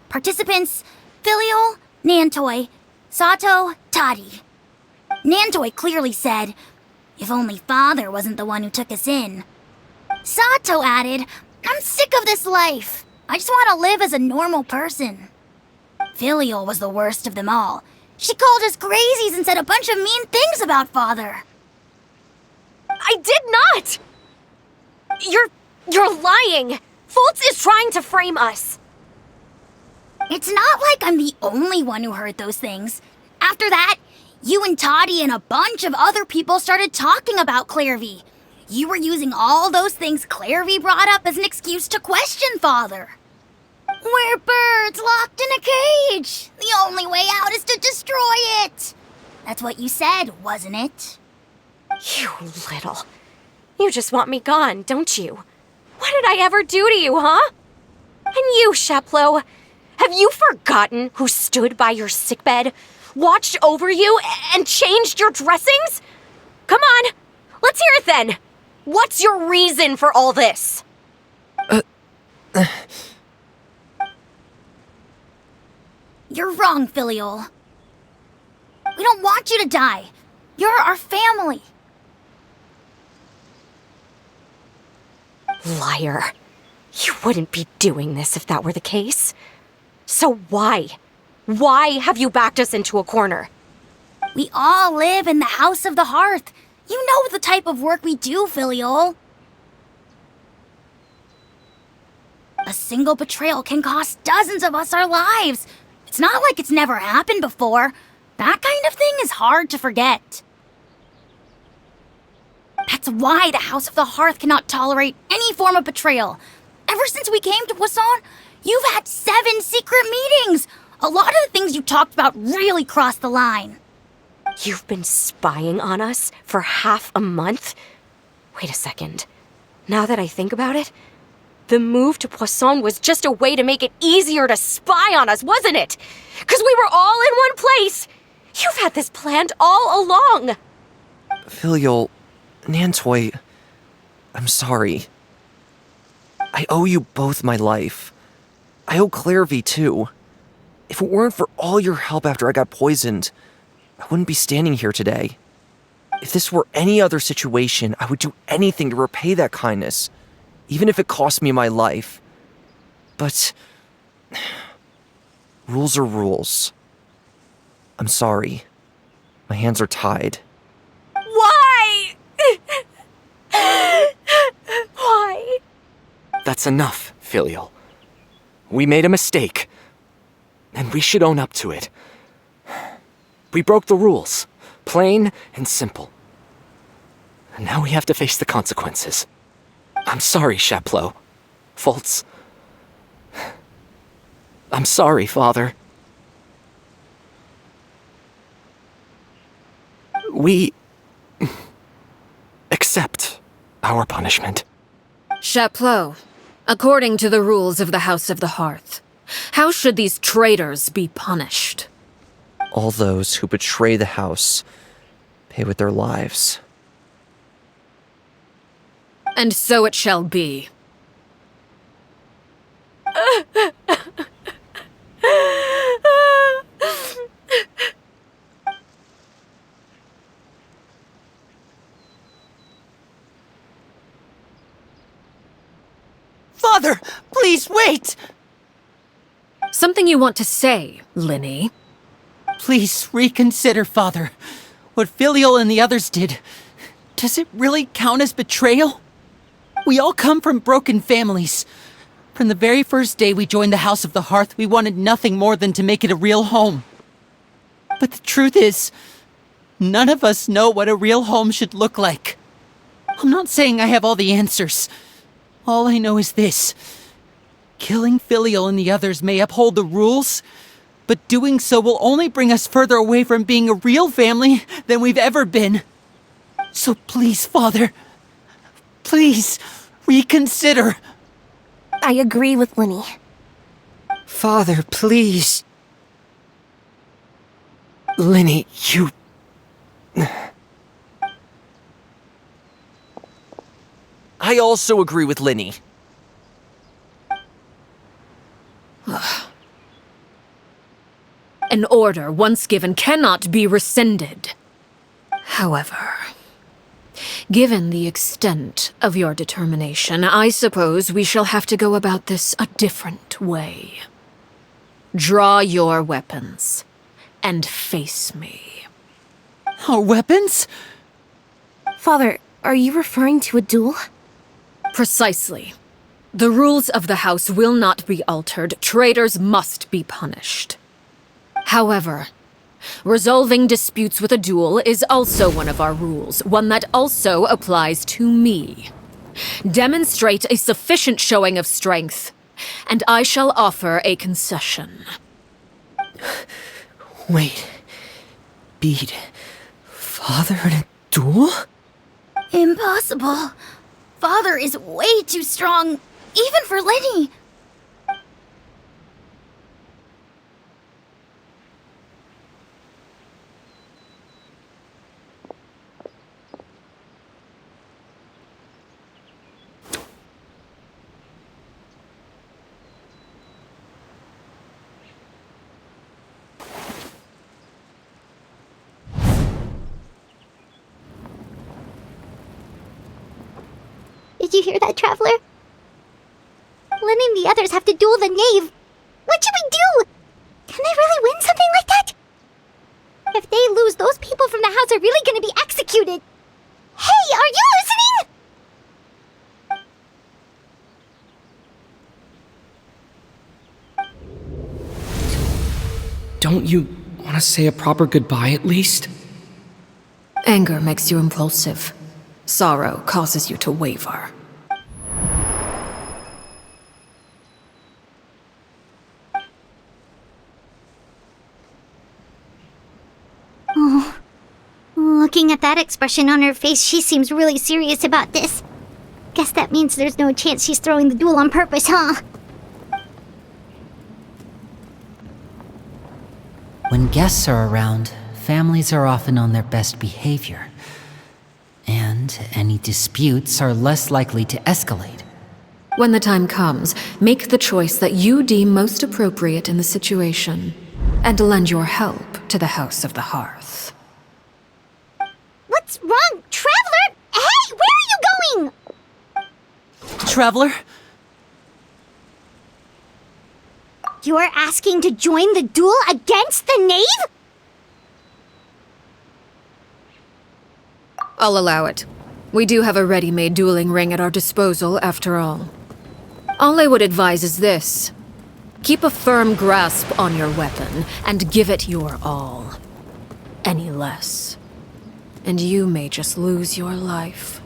Participants: Filial, Nantoy, Sato, Toddy. Nantoy clearly said, "If only Father wasn't the one who took us in." Sato added, "I'm sick of this life. I just want to live as a normal person." Filial was the worst of them all. She called us crazies and said a bunch of mean things about Father. I did not! You're lying! Fultz is trying to frame us. It's not like I'm the only one who heard those things. After that, you and Toddy and a bunch of other people started talking about Clairvy. You were using all those things Clairvy brought up as an excuse to question Father. We're birds locked in a cage. The only way out is to destroy it. That's what you said, wasn't it? You little... You just want me gone, don't you? What did I ever do to you, huh? And you, Sheplo, have you forgotten who stood by your sickbed, watched over you, and changed your dressings? Come on, let's hear it then. What's your reason for all this? You're wrong, Filial. We don't want you to die. You're our family. Liar. You wouldn't be doing this if that were the case. So why? Why have you backed us into a corner? We all live in the House of the Hearth. You know the type of work we do, Filial. A single betrayal can cost dozens of us our lives. It's not like it's never happened before. That kind of thing is hard to forget. That's why the House of the Hearth cannot tolerate any form of betrayal. Ever since we came to Poisson, you've had 7 secret meetings. A lot of the things you talked about really crossed the line. You've been spying on us for half a month? Wait a second. Now that I think about it, The move to Poisson was just a way to make it easier to spy on us, wasn't it? Because we were all in one place. You've had this planned all along. Filial, Nantoy, I'm sorry. I owe you both my life. I owe Clairvy too. If it weren't for all your help after I got poisoned, I wouldn't be standing here today. If this were any other situation, I would do anything to repay that kindness, even if it cost me my life. But rules are rules. I'm sorry. My hands are tied. Why? Why? That's enough, Filial. We made a mistake, and we should own up to it. We broke the rules, plain and simple. And now we have to face the consequences. I'm sorry, Chaplot. Fultz. I'm sorry, Father. We accept our punishment. Chaplot, according to the rules of the House of the Hearth, how should these traitors be punished? All those who betray the house pay with their lives. And so it shall be. Father, please wait! Something you want to say, Linny? Please reconsider, Father. What Filial and the others did, does it really count as betrayal? We all come from broken families. From the very first day we joined the House of the Hearth, we wanted nothing more than to make it a real home. But the truth is, none of us know what a real home should look like. I'm not saying I have all the answers. All I know is this. Killing Filial and the others may uphold the rules, but doing so will only bring us further away from being a real family than we've ever been. So please, Father, please reconsider. I agree with Linny. Father, please. Linny, you... I also agree with Linny. An order once given cannot be rescinded. However, given the extent of your determination, I suppose we shall have to go about this a different way. Draw your weapons and face me. Our weapons? Father, are you referring to a duel? Precisely. The rules of the house will not be altered. Traitors must be punished. However, resolving disputes with a duel is also one of our rules, one that also applies to me. Demonstrate a sufficient showing of strength, and I shall offer a concession. Wait. Beat Father in a duel? Impossible. Father is way too strong, even for Lenny. Did you hear that, Traveler? Lenny and the others have to duel the knave. What should we do? Can they really win something like that? If they lose, those people from the house are really gonna be executed. Hey, are you listening? Don't you want to say a proper goodbye at least? Anger makes you impulsive. Sorrow causes you to waver. Looking at that expression on her face, she seems really serious about this. Guess that means there's no chance she's throwing the duel on purpose, huh? When guests are around, families are often on their best behavior. And any disputes are less likely to escalate. When the time comes, make the choice that you deem most appropriate in the situation, and lend your help to the House of the Hearth. What's wrong? Traveler? Hey, where are you going? Traveler? You're asking to join the duel against the knave? I'll allow it. We do have a ready-made dueling ring at our disposal, after all. All I would advise is this. Keep a firm grasp on your weapon, and give it your all. Any less, and you may just lose your life.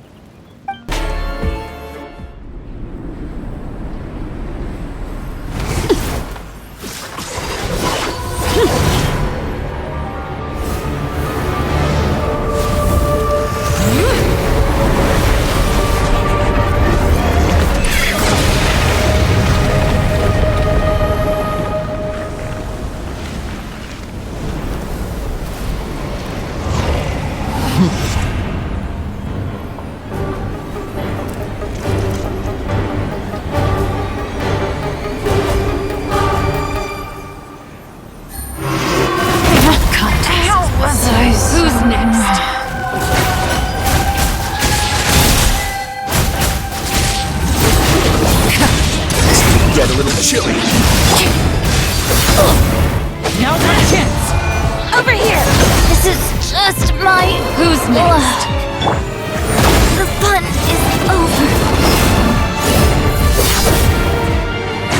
Who's next? Get a little chilly. Now's our chance! Over here! This is just my... Who's next? The fun is over.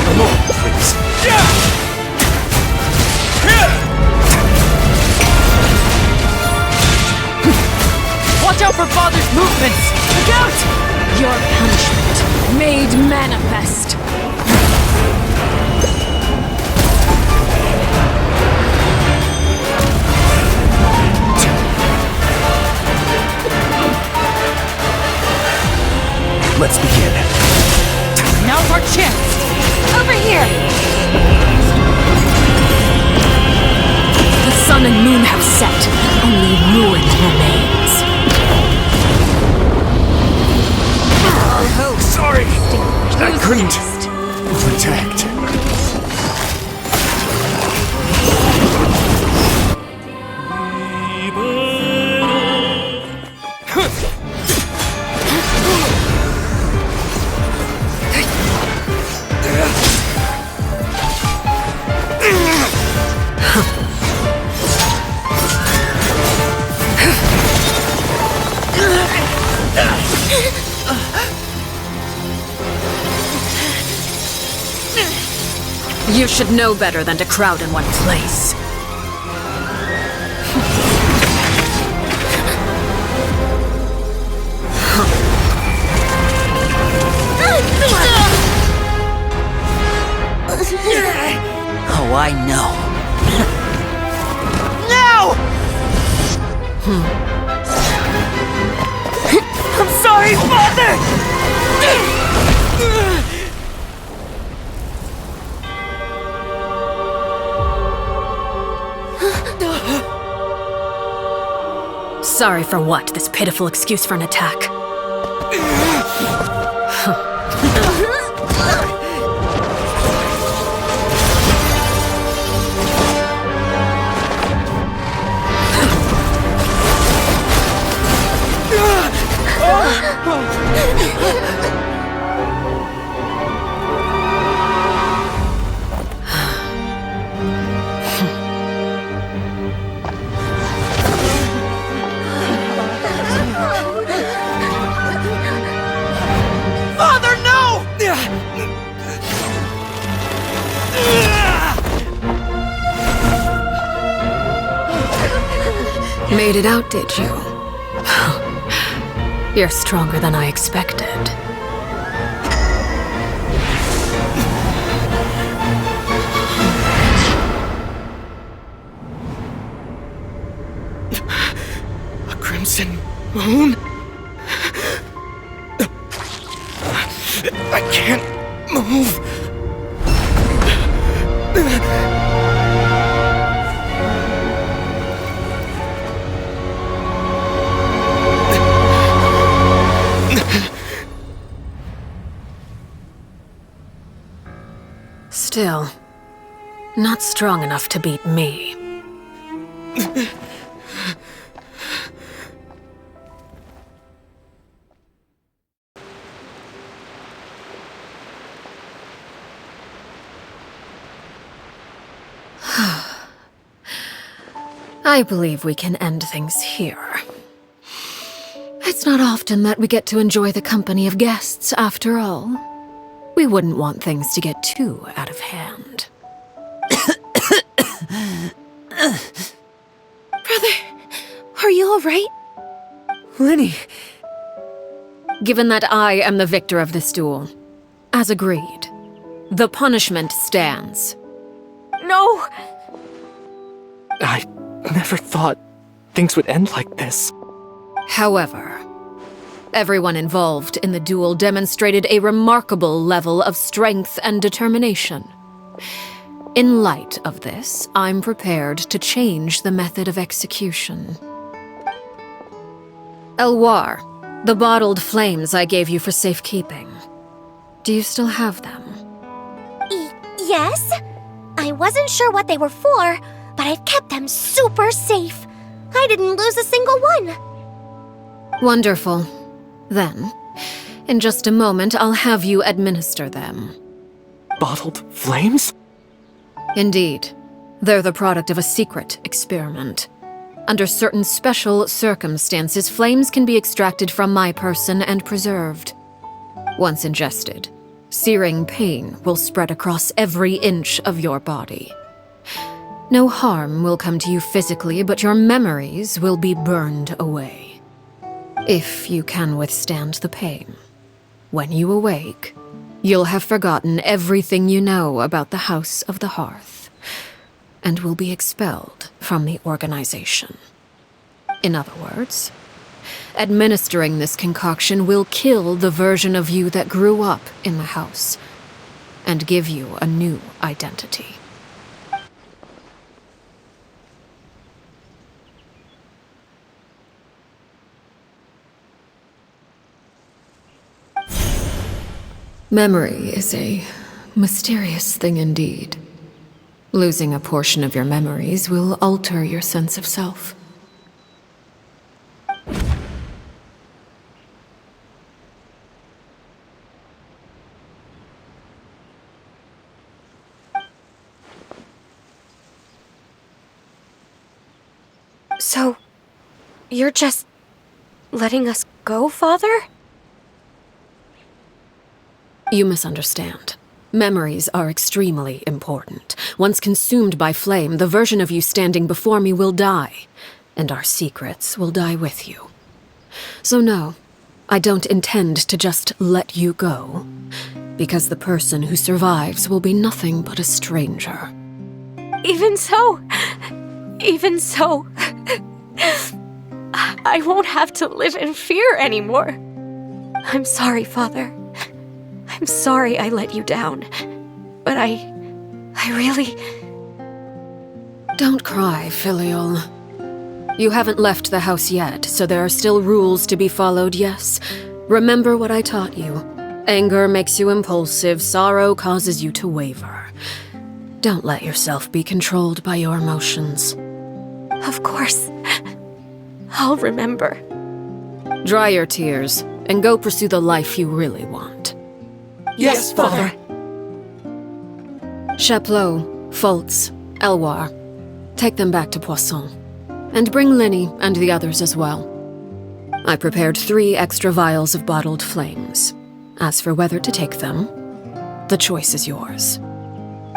Come on, please. Watch out for Father's movements! Look out! Your punishment made manifest. Let's begin. Now's our chance! Over here! The sun and moon have set. Only ruin remains. Oh, sorry. I couldn't protect. You should know better than to crowd in one place. Oh, I know. No! I'm sorry, Father! Sorry for what? This pitiful excuse for an attack? Father, no! Made it out, did you? You're stronger than I expected. A crimson moon? I can't move. Still, not strong enough to beat me. I believe we can end things here. It's not often that we get to enjoy the company of guests, after all. We wouldn't want things to get too out of hand. Brother, are you alright? Lenny! Given that I am the victor of this duel, as agreed, the punishment stands. No! I never thought things would end like this. However, everyone involved in the duel demonstrated a remarkable level of strength and determination. In light of this, I'm prepared to change the method of execution. Elwar, the bottled flames I gave you for safekeeping. Do you still have them? Yes? I wasn't sure what they were for, but I've kept them super safe. I didn't lose a single one. Wonderful. Then, in just a moment, I'll have you administer them. Bottled flames? Indeed. They're the product of a secret experiment. Under certain special circumstances, flames can be extracted from my person and preserved. Once ingested, searing pain will spread across every inch of your body. No harm will come to you physically, but your memories will be burned away. If you can withstand the pain, when you awake, you'll have forgotten everything you know about the House of the Hearth, and will be expelled from the organization. In other words, administering this concoction will kill the version of you that grew up in the house, and give you a new identity. Memory is a mysterious thing indeed. Losing a portion of your memories will alter your sense of self. So, you're just letting us go, Father? You misunderstand. Memories are extremely important. Once consumed by flame, the version of you standing before me will die, and our secrets will die with you. So no, I don't intend to just let you go, because the person who survives will be nothing but a stranger. Even so, I won't have to live in fear anymore. I'm sorry, Father. I'm sorry I let you down, but I really... Don't cry, Filial. You haven't left the house yet, so there are still rules to be followed, yes. Remember what I taught you. Anger makes you impulsive, sorrow causes you to waver. Don't let yourself be controlled by your emotions. Of course. I'll remember. Dry your tears, and go pursue the life you really want. Yes, Father. Chaplot, Foltz, Elwar, take them back to Poisson. And bring Linny and the others as well. I prepared 3 extra vials of bottled flames. As for whether to take them, the choice is yours.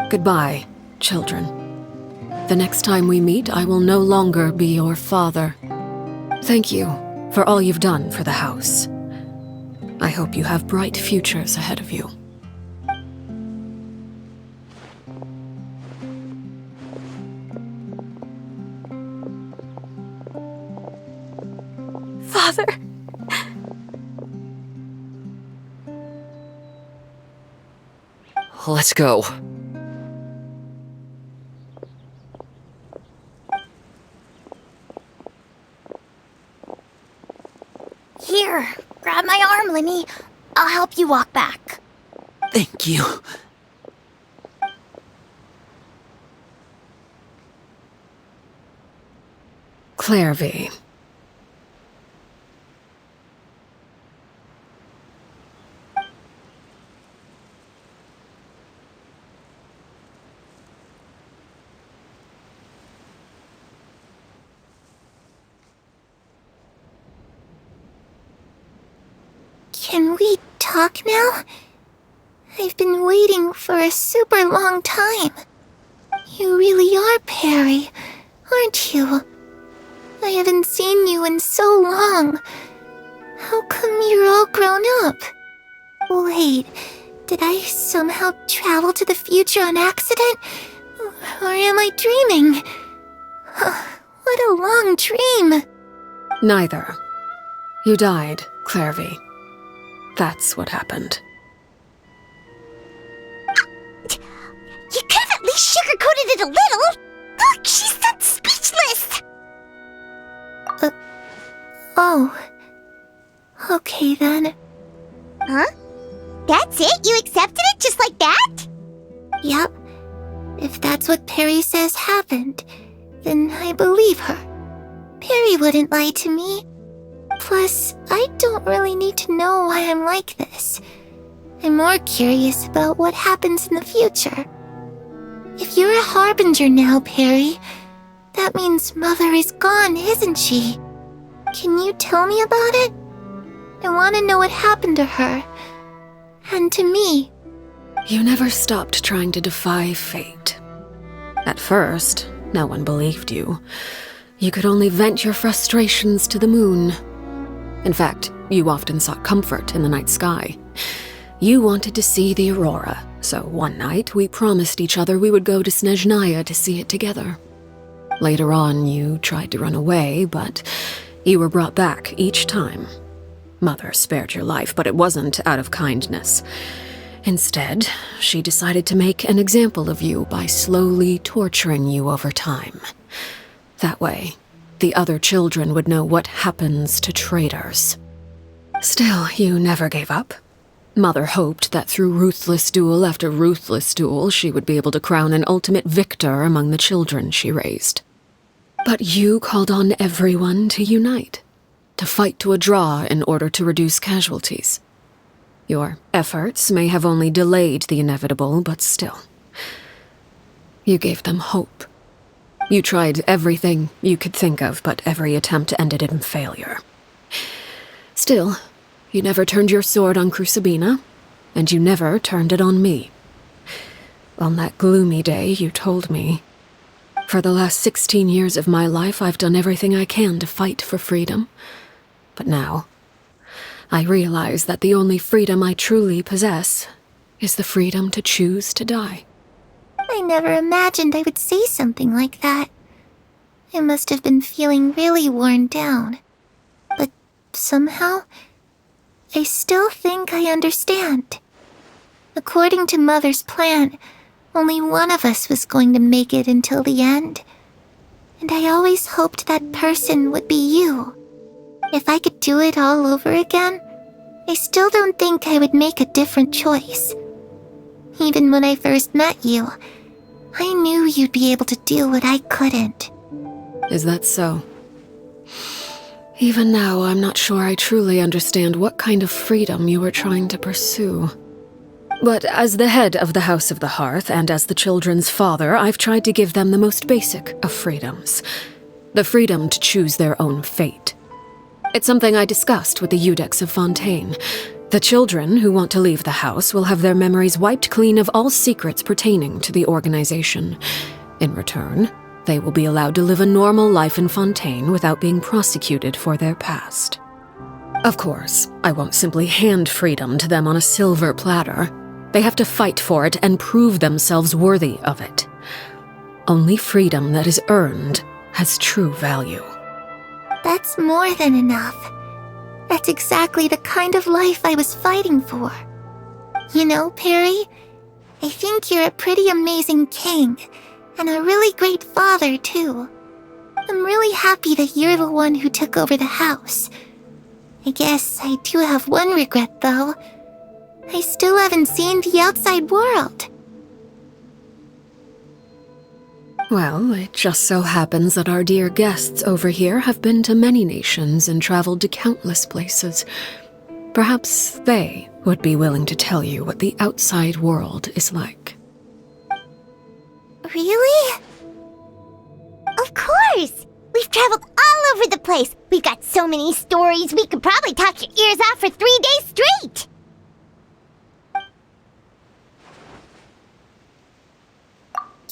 Goodbye, children. The next time we meet, I will no longer be your father. Thank you for all you've done for the house. I hope you have bright futures ahead of you. Father. Let's go. Here, grab my arm, Linny. I'll help you walk back. Thank you. Clairvy. Can we talk now? I've been waiting for a super long time. You really are Perry, aren't you? I haven't seen you in so long. How come you're all grown up? Wait, did I somehow travel to the future on accident? Or am I dreaming? What a long dream. Neither. You died, Clairvy. That's what happened. You could have at least sugarcoated it a little. Look, she's not speechless. Oh. Okay then. Huh? That's it? You accepted it just like that? Yep. If that's what Perry says happened, then I believe her. Perry wouldn't lie to me. Plus, I don't really need to know why I'm like this. I'm more curious about what happens in the future. If you're a harbinger now, Perry, that means Mother is gone, isn't she? Can you tell me about it? I want to know what happened to her. And to me. You never stopped trying to defy fate. At first, no one believed you. You could only vent your frustrations to the moon. In fact, you often sought comfort in the night sky. You wanted to see the aurora, so one night we promised each other we would go to Snezhnaya to see it together. Later on, you tried to run away, but you were brought back each time. Mother spared your life, but it wasn't out of kindness. Instead, she decided to make an example of you by slowly torturing you over time. That way, the other children would know what happens to traitors. Still, you never gave up. Mother hoped that through ruthless duel after ruthless duel, she would be able to crown an ultimate victor among the children she raised. But you called on everyone to unite, to fight to a draw in order to reduce casualties. Your efforts may have only delayed the inevitable, but still. You gave them hope. You tried everything you could think of, but every attempt ended in failure. Still, you never turned your sword on Crucibina, and you never turned it on me. On that gloomy day, you told me, "For the last 16 years of my life, I've done everything I can to fight for freedom. But now, I realize that the only freedom I truly possess is the freedom to choose to die." I never imagined I would say something like that. I must have been feeling really worn down. But somehow, I still think I understand. According to Mother's plan, only one of us was going to make it until the end. And I always hoped that person would be you. If I could do it all over again, I still don't think I would make a different choice. Even when I first met you, I knew you'd be able to do what I couldn't. Is that so? Even now, I'm not sure I truly understand what kind of freedom you were trying to pursue. But as the head of the House of the Hearth and as the children's father, I've tried to give them the most basic of freedoms. The freedom to choose their own fate. It's something I discussed with the Iudex of Fontaine. The children who want to leave the house will have their memories wiped clean of all secrets pertaining to the organization. In return, they will be allowed to live a normal life in Fontaine without being prosecuted for their past. Of course, I won't simply hand freedom to them on a silver platter. They have to fight for it and prove themselves worthy of it. Only freedom that is earned has true value. That's more than enough. That's exactly the kind of life I was fighting for. You know, Perry, I think you're a pretty amazing king, and a really great father, too. I'm really happy that you're the one who took over the house. I guess I do have one regret, though. I still haven't seen the outside world. Well, it just so happens that our dear guests over here have been to many nations and traveled to countless places. Perhaps they would be willing to tell you what the outside world is like. Really? Of course! We've traveled all over the place. We've got so many stories, we could probably talk your ears off for 3 days straight!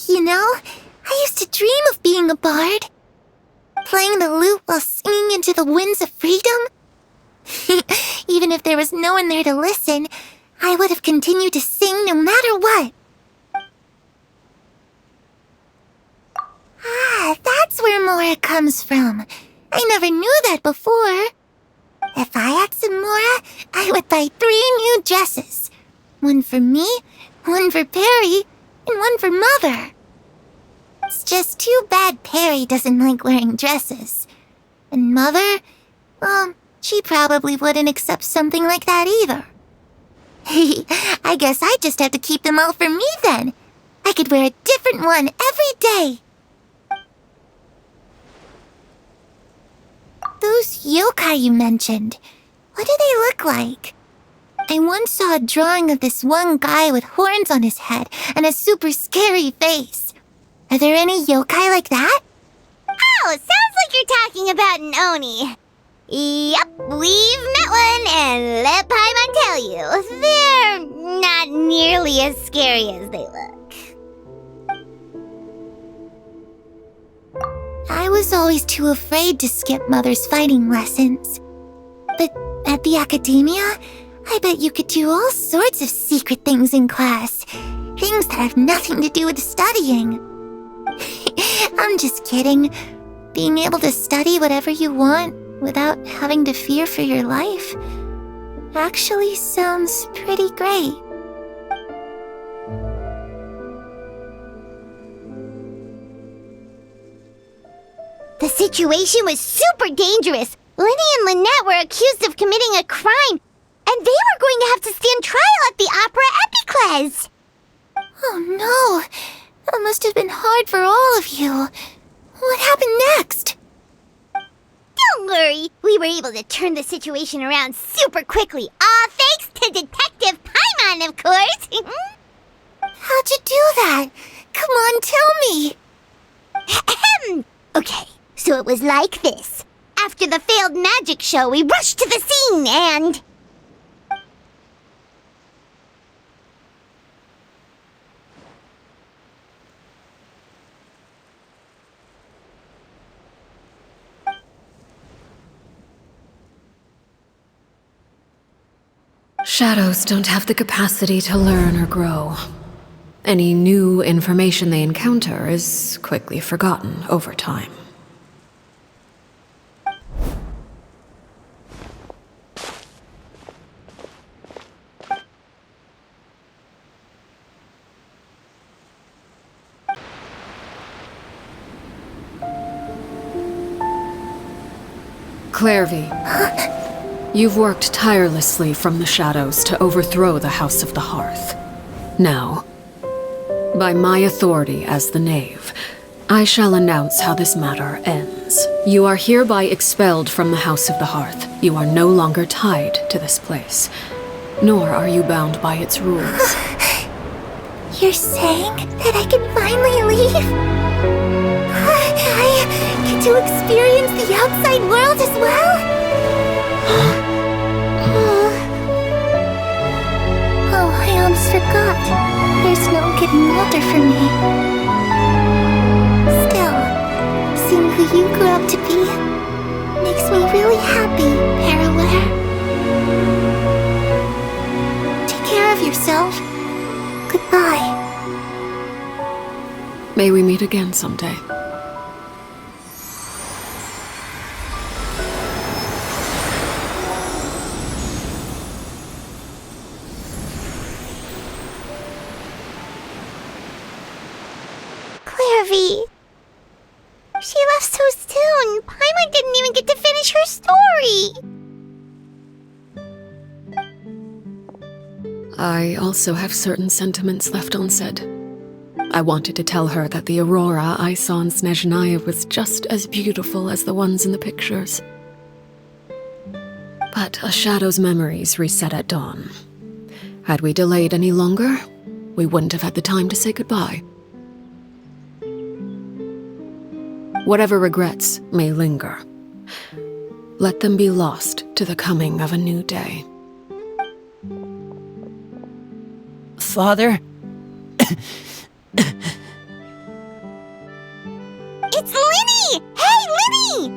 You know, I used to dream of being a bard. Playing the lute while singing into the winds of freedom. Even if there was no one there to listen, I would have continued to sing no matter what. Ah, that's where Mora comes from. I never knew that before. If I had some Mora, I would buy 3 new dresses. One for me, one for Perry, and one for Mother. It's just too bad Perry doesn't like wearing dresses. And Mother, well, she probably wouldn't accept something like that either. I guess I just have to keep them all for me then. I could wear a different one every day. Those yokai you mentioned, what do they look like? I once saw a drawing of this one guy with horns on his head and a super scary face. Are there any yokai like that? Oh, sounds like you're talking about an Oni. Yep, we've met one, and let Paimon tell you, they're not nearly as scary as they look. I was always too afraid to skip Mother's fighting lessons. But at the academia, I bet you could do all sorts of secret things in class. Things that have nothing to do with studying. I'm just kidding. Being able to study whatever you want without having to fear for your life actually sounds pretty great. The situation was super dangerous. Lenny and Lynette were accused of committing a crime, and they were going to have to stand trial at the Opera Epicles. Oh no! That must have been hard for all of you. What happened next? Don't worry, we were able to turn the situation around super quickly. All thanks to Detective Paimon, of course. How'd you do that? Come on, tell me. Okay, so it was like this. After the failed magic show, we rushed to the scene and... Shadows don't have the capacity to learn or grow. Any new information they encounter is quickly forgotten over time. Clairvy. You've worked tirelessly from the shadows to overthrow the House of the Hearth. Now, by my authority as the Knave, I shall announce how this matter ends. You are hereby expelled from the House of the Hearth. You are no longer tied to this place, nor are you bound by its rules. You're saying that I can finally leave? I get to experience the outside world as well? Oh, I almost forgot. There's no getting older for me. Still, seeing who you grew up to be makes me really happy, Parallel. Take care of yourself. Goodbye. May we meet again someday. Clairvy. She left so soon. Paimon didn't even get to finish her story. I also have certain sentiments left unsaid. I wanted to tell her that the aurora I saw in Snezhnaya was just as beautiful as the ones in the pictures. But a shadow's memories reset at dawn. Had we delayed any longer, we wouldn't have had the time to say goodbye. Whatever regrets may linger, let them be lost to the coming of a new day. Father? It's Linny! Hey, Linny!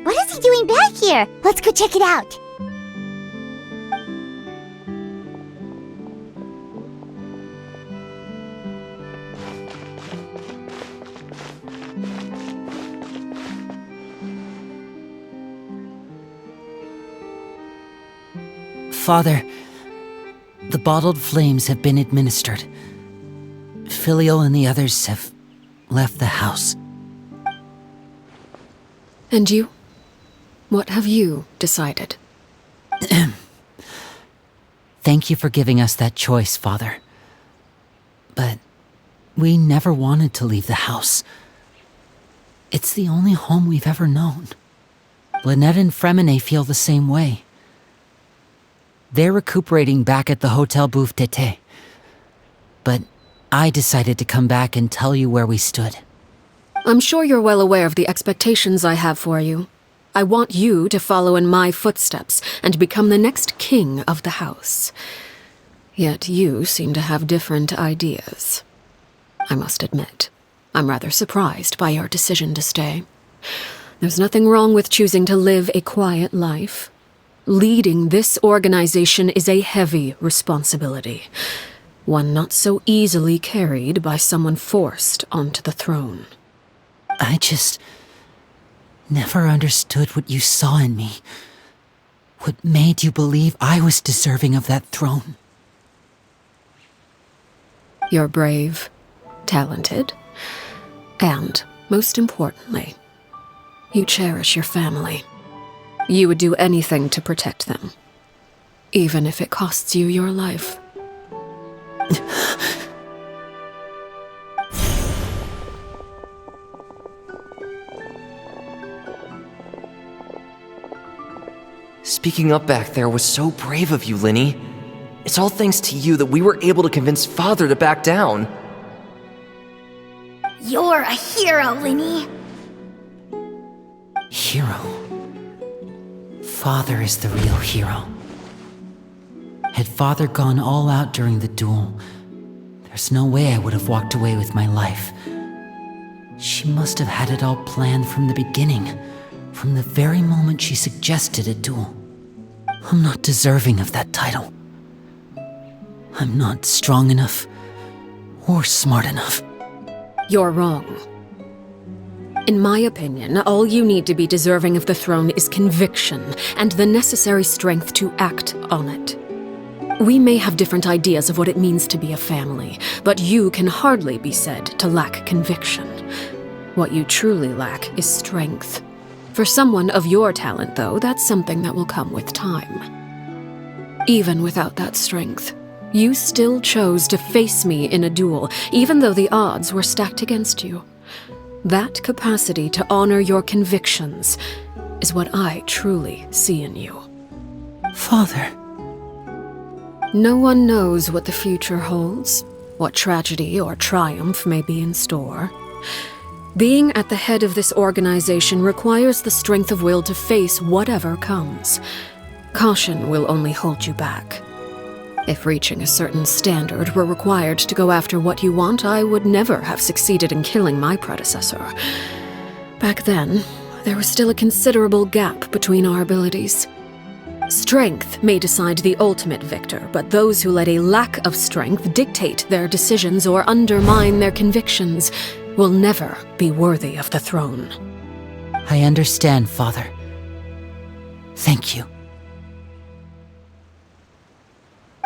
What is he doing back here? Let's go check it out. Father, the bottled flames have been administered. Filio and the others have left the house. And you? What have you decided? Thank you for giving us that choice, Father. But we never wanted to leave the house. It's the only home we've ever known. Lynette and Fremine feel the same way. They're recuperating back at the Hotel Bouffe d'Été. But I decided to come back and tell you where we stood. I'm sure you're well aware of the expectations I have for you. I want you to follow in my footsteps and become the next king of the house. Yet you seem to have different ideas. I must admit, I'm rather surprised by your decision to stay. There's nothing wrong with choosing to live a quiet life. Leading this organization is a heavy responsibility, one not so easily carried by someone forced onto the throne. I just never understood what you saw in me. What made you believe I was deserving of that throne? You're brave, talented, and, most importantly, you cherish your family. You would do anything to protect them, even if it costs you your life. Speaking up back there was so brave of you, Linny. It's all thanks to you that we were able to convince Father to back down. You're a hero, Linny. Hero? Father is the real hero. Had Father gone all out during the duel, there's no way I would have walked away with my life. She must have had it all planned from the beginning, from the very moment she suggested a duel. I'm not deserving of that title. I'm not strong enough or smart enough. You're wrong. In my opinion, all you need to be deserving of the throne is conviction and the necessary strength to act on it. We may have different ideas of what it means to be a family, but you can hardly be said to lack conviction. What you truly lack is strength. For someone of your talent, though, that's something that will come with time. Even without that strength, you still chose to face me in a duel, even though the odds were stacked against you. That capacity to honor your convictions is what I truly see in you. Father. No one knows what the future holds, what tragedy or triumph may be in store. Being at the head of this organization requires the strength of will to face whatever comes. Caution will only hold you back. If reaching a certain standard were required to go after what you want, I would never have succeeded in killing my predecessor. Back then, there was still a considerable gap between our abilities. Strength may decide the ultimate victor, but those who let a lack of strength dictate their decisions or undermine their convictions will never be worthy of the throne. I understand, Father. Thank you.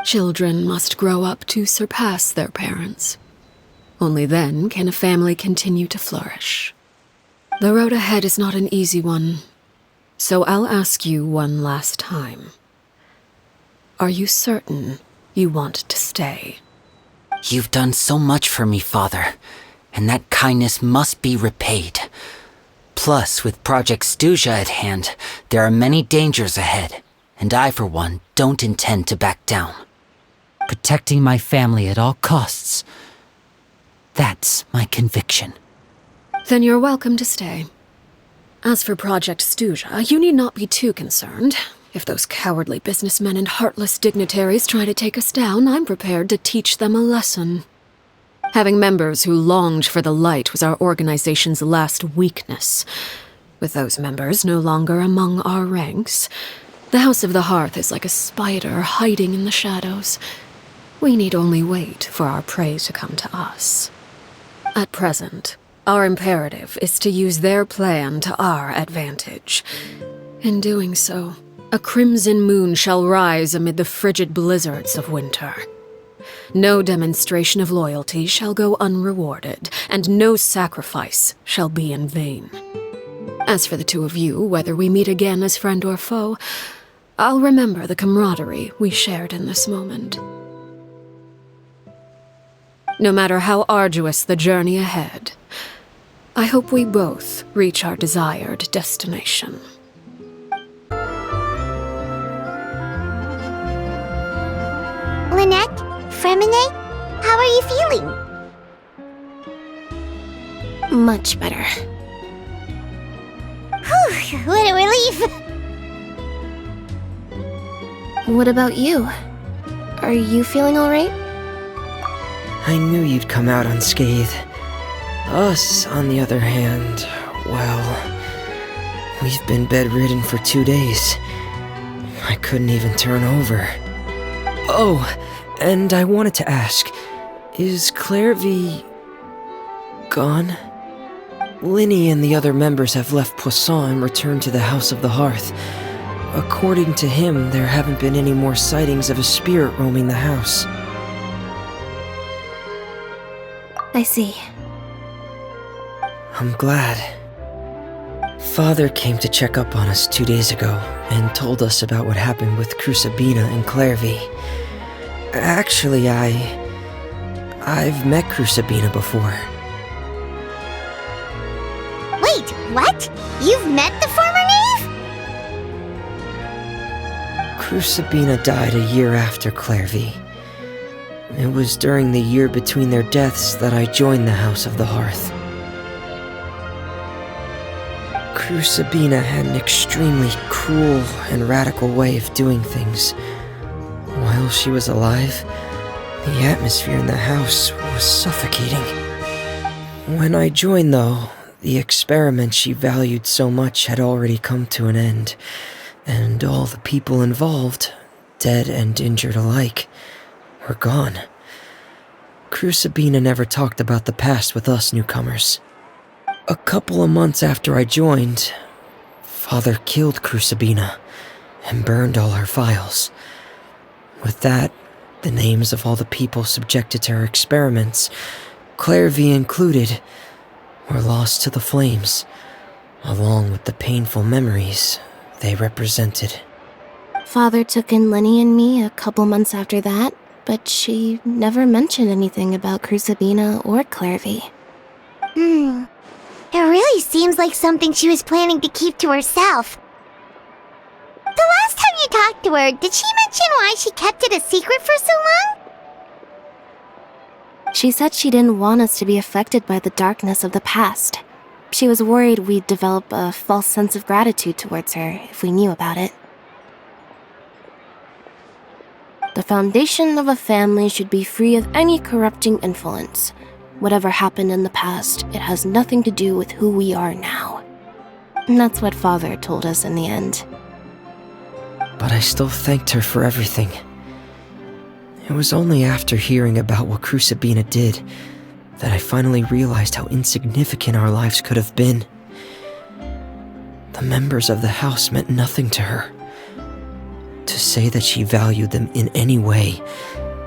Children must grow up to surpass their parents. Only then can a family continue to flourish. The road ahead is not an easy one, so I'll ask you one last time. Are you certain you want to stay? You've done so much for me, Father, and that kindness must be repaid. Plus, with Project Stuja at hand, there are many dangers ahead, and I, for one, don't intend to back down. Protecting my family at all costs. That's my conviction. Then you're welcome to stay. As for Project Stuja, you need not be too concerned. If those cowardly businessmen and heartless dignitaries try to take us down, I'm prepared to teach them a lesson. Having members who longed for the light was our organization's last weakness. With those members no longer among our ranks, the House of the Hearth is like a spider hiding in the shadows. We need only wait for our prey to come to us. At present, our imperative is to use their plan to our advantage. In doing so, a crimson moon shall rise amid the frigid blizzards of winter. No demonstration of loyalty shall go unrewarded, and no sacrifice shall be in vain. As for the two of you, whether we meet again as friend or foe, I'll remember the camaraderie we shared in this moment. No matter how arduous the journey ahead, I hope we both reach our desired destination. Lynette? Fremine? How are you feeling? Much better. Whew, what a relief! What about you? Are you feeling alright? I knew you'd come out unscathed. Us, on the other hand, well, we've been bedridden for 2 days. I couldn't even turn over. Oh, and I wanted to ask, is Clairvy gone? Linny and the other members have left Poisson and returned to the House of the Hearth. According to him, there haven't been any more sightings of a spirit roaming the house. I see. I'm glad. Father came to check up on us 2 days ago and told us about what happened with Crusabina and Clairvy. Actually, I've met Crusabina before. Wait, what? You've met the former knave? Crusabina died a year after Clairvy. It was during the year between their deaths that I joined the House of the Hearth. Crusabina had an extremely cruel and radical way of doing things. While she was alive, the atmosphere in the house was suffocating. When I joined, though, the experiment she valued so much had already come to an end, and all the people involved, dead and injured alike, were gone. Crusabina never talked about the past with us newcomers. A couple of months after I joined, Father killed Crusabina and burned all her files. With that, the names of all the people subjected to her experiments, Clairvy included, were lost to the flames, along with the painful memories they represented. Father took in Lenny and me a couple months after that, but she never mentioned anything about Crusabina or Clairvy. It really seems like something she was planning to keep to herself. The last time you talked to her, did she mention why she kept it a secret for so long? She said she didn't want us to be affected by the darkness of the past. She was worried we'd develop a false sense of gratitude towards her if we knew about it. The foundation of a family should be free of any corrupting influence. Whatever happened in the past, it has nothing to do with who we are now. And that's what Father told us in the end. But I still thanked her for everything. It was only after hearing about what Crusabina did that I finally realized how insignificant our lives could have been. The members of the house meant nothing to her. To say that she valued them in any way,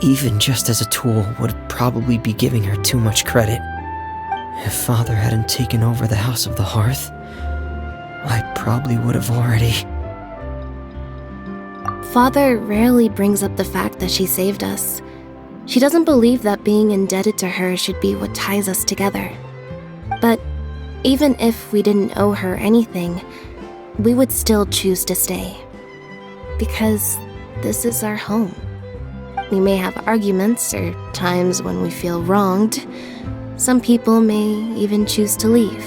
even just as a tool, would probably be giving her too much credit. If Father hadn't taken over the House of the Hearth, I probably would have already... Father rarely brings up the fact that she saved us. She doesn't believe that being indebted to her should be what ties us together. But even if we didn't owe her anything, we would still choose to stay. Because this is our home. We may have arguments or times when we feel wronged. Some people may even choose to leave.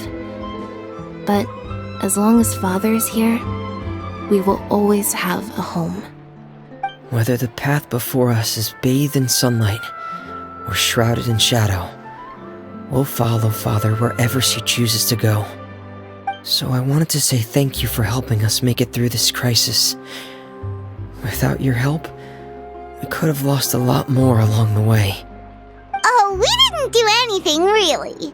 But as long as Father is here, we will always have a home. Whether the path before us is bathed in sunlight or shrouded in shadow, we'll follow Father wherever she chooses to go. So I wanted to say thank you for helping us make it through this crisis. Without your help, we could have lost a lot more along the way. Oh, we didn't do anything, really.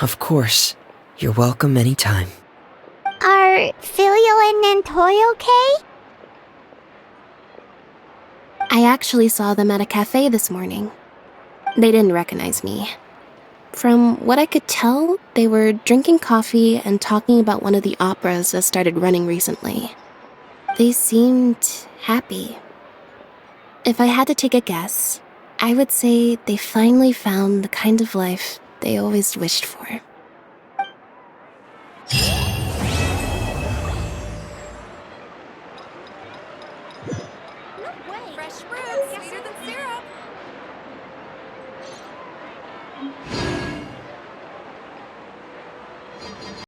Of course. You're welcome anytime. Are Filial and Nantoy okay? I actually saw them at a cafe this morning. They didn't recognize me. From what I could tell, they were drinking coffee and talking about one of the operas that started running recently. They seemed happy. If I had to take a guess, I would say they finally found the kind of life they always wished for.